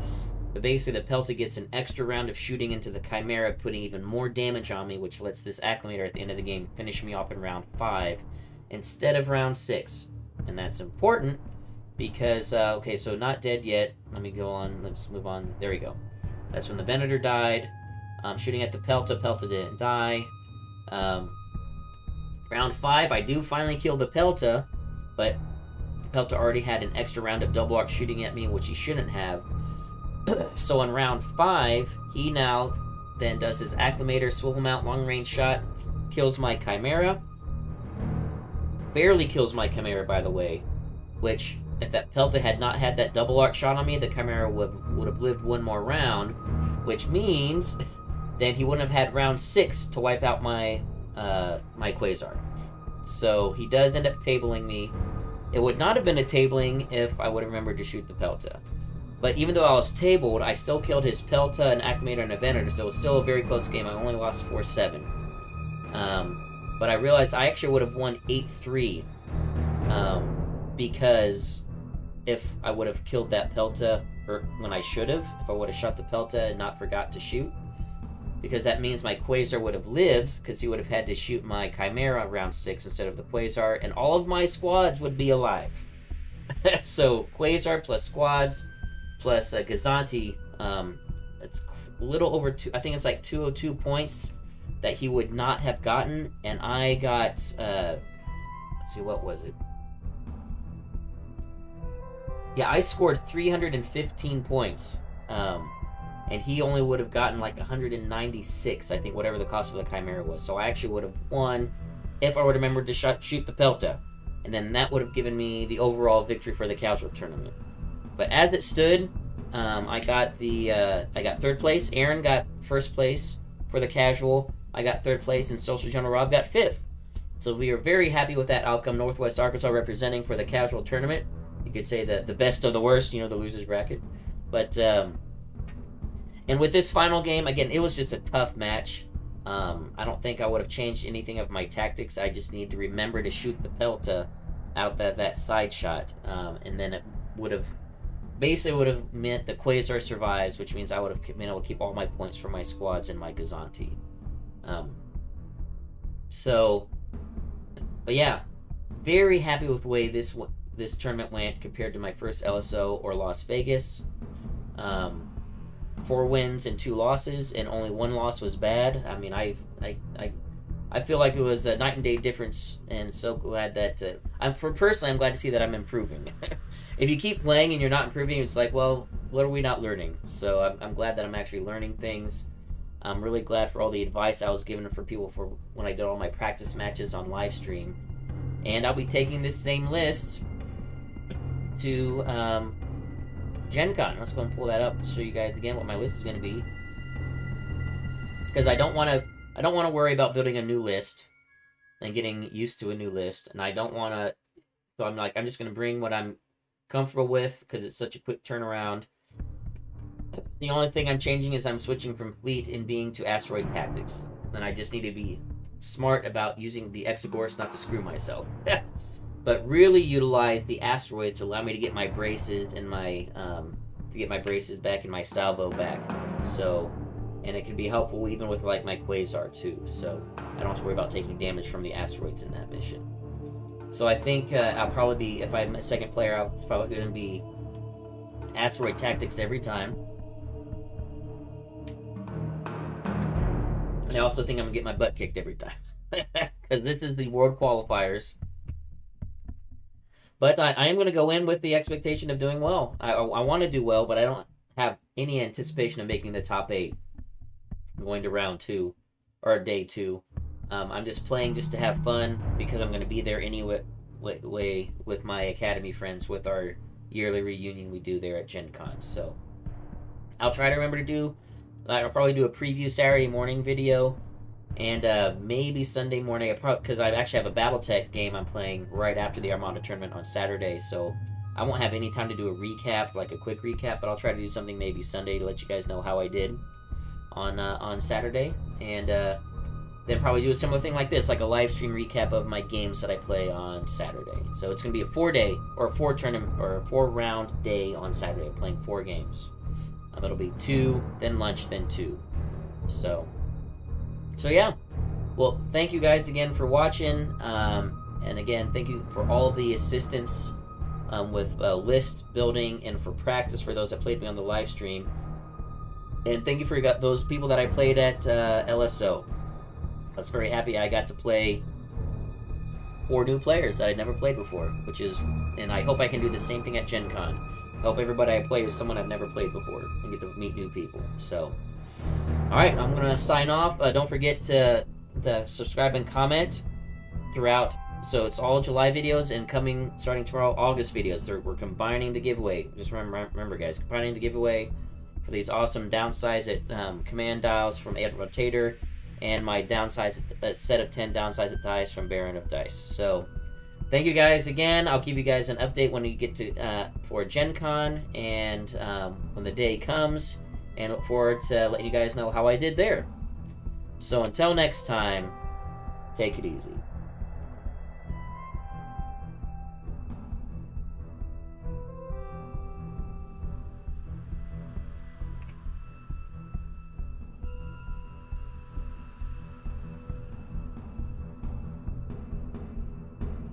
But basically, the Pelta gets an extra round of shooting into the Chimera, putting even more damage on me, which lets this Acclimator at the end of the game finish me off in round 5 instead of round 6. And that's important because, okay, so not dead yet. Let me go on. Let's move on. There we go. That's when the Venator died. Shooting at the Pelta. Pelta didn't die. Round 5, I do finally kill the Pelta, but the Pelta already had an extra round of double arc shooting at me, which he shouldn't have. So in round 5, he now then does his Acclimator swivel mount long range shot, kills my Chimera. Barely kills my Chimera, by the way, which if that Pelta had not had that double arc shot on me, the Chimera would have lived 1 more round, which means that he wouldn't have had round 6 to wipe out my my Quasar. So he does end up tabling me. It would not have been a tabling if I would have remembered to shoot the Pelta. But even though I was tabled, I still killed his Pelta, an Acclimator, and a Venator, so it was still a very close game. I only lost 4-7. But I realized I actually would have won 8-3 because if I would have killed that Pelta, or when I should have, if I would have shot the Pelta and not forgot to shoot, because that means my Quasar would have lived, because he would have had to shoot my Chimera round 6 instead of the Quasar, and all of my squads would be alive. So Quasar plus squads plus Gazanti, it's a little over I think it's like 202 points that he would not have gotten, and I got, let's see, what was it? Yeah, I scored 315 points, and he only would have gotten like 196, I think, whatever the cost of the Chimera was. So I actually would have won if I would have remembered to shoot the Pelta, and then that would have given me the overall victory for the casual tournament. But as it stood, I got 3rd place. Aaron got 1st place for the casual. I got 3rd place, and Social General Rob got 5th. So we are very happy with that outcome. Northwest Arkansas representing for the casual tournament. You could say the best of the worst, the losers bracket. But and with this final game, again, it was just a tough match. I don't think I would have changed anything of my tactics. I just need to remember to shoot the Pelta out that side shot, and then it would have meant the Quasar survives, which means I would have been able to keep all my points for my squads and my Gazanti. But yeah, very happy with the way this tournament went compared to my first LSO or Las Vegas. 4 wins and 2 losses, and only 1 loss was bad. I mean, I feel like it was a night and day difference, and so glad that I'm glad to see that I'm improving. If you keep playing and you're not improving, it's like, well, what are we not learning? So I'm glad that I'm actually learning things. I'm really glad for all the advice I was given for people for when I did all my practice matches on Livestream, and I'll be taking this same list to Gen Con. Let's go and pull that up to show you guys again what my list is going to be, because I don't want to worry about building a new list and getting used to a new list, and I don't want to. So I'm just going to bring what I'm comfortable with because it's such a quick turnaround. The only thing I'm changing is I'm switching from fleet and being to asteroid tactics, and I just need to be smart about using the Exogorse not to screw myself. But really utilize the asteroids to allow me to get my braces and my braces back and my salvo back. So, and it can be helpful even with like my Quasar too. So I don't have to worry about taking damage from the asteroids in that mission. So I think I'll probably be, if I'm a second player, it's probably going to be asteroid tactics every time. And I also think I'm going to get my butt kicked every time. Because this is the world qualifiers. But I am going to go in with the expectation of doing well. I want to do well, but I don't have any anticipation of making the top 8 going to round 2 or day 2. I'm just playing just to have fun because I'm going to be there anyway with my academy friends with our yearly reunion we do there at Gen Con. So I'll try to remember to do. I'll probably do a preview Saturday morning video. And maybe Sunday morning, because I actually have a Battletech game I'm playing right after the Armada tournament on Saturday, so I won't have any time to do a recap, like a quick recap, but I'll try to do something maybe Sunday to let you guys know how I did on Saturday, and then probably do a similar thing like this, like a live stream recap of my games that I play on Saturday. So it's going to be a 4-day, or a 4-round day on Saturday, playing 4 games. It'll be 2, then lunch, then 2. So yeah, well, thank you guys again for watching, and again, thank you for all the assistance with list building and for practice for those that played me on the live stream, and thank you for those people that I played at LSO. I was very happy I got to play 4 new players that I'd never played before, and I hope I can do the same thing at Gen Con. I hope everybody I play is someone I've never played before and get to meet new people. So, alright, I'm going to sign off. Don't forget to subscribe and comment throughout. So it's all July videos and starting tomorrow, August videos. We're combining the giveaway. Just remember guys, combining the giveaway for these awesome downsize at command dials from Admiral Tater and my downsize set of 10 downsize at dice from Baron of Dice. So thank you guys again. I'll give you guys an update when we get to for Gen Con and when the day comes, and look forward to letting you guys know how I did there. So until next time, take it easy.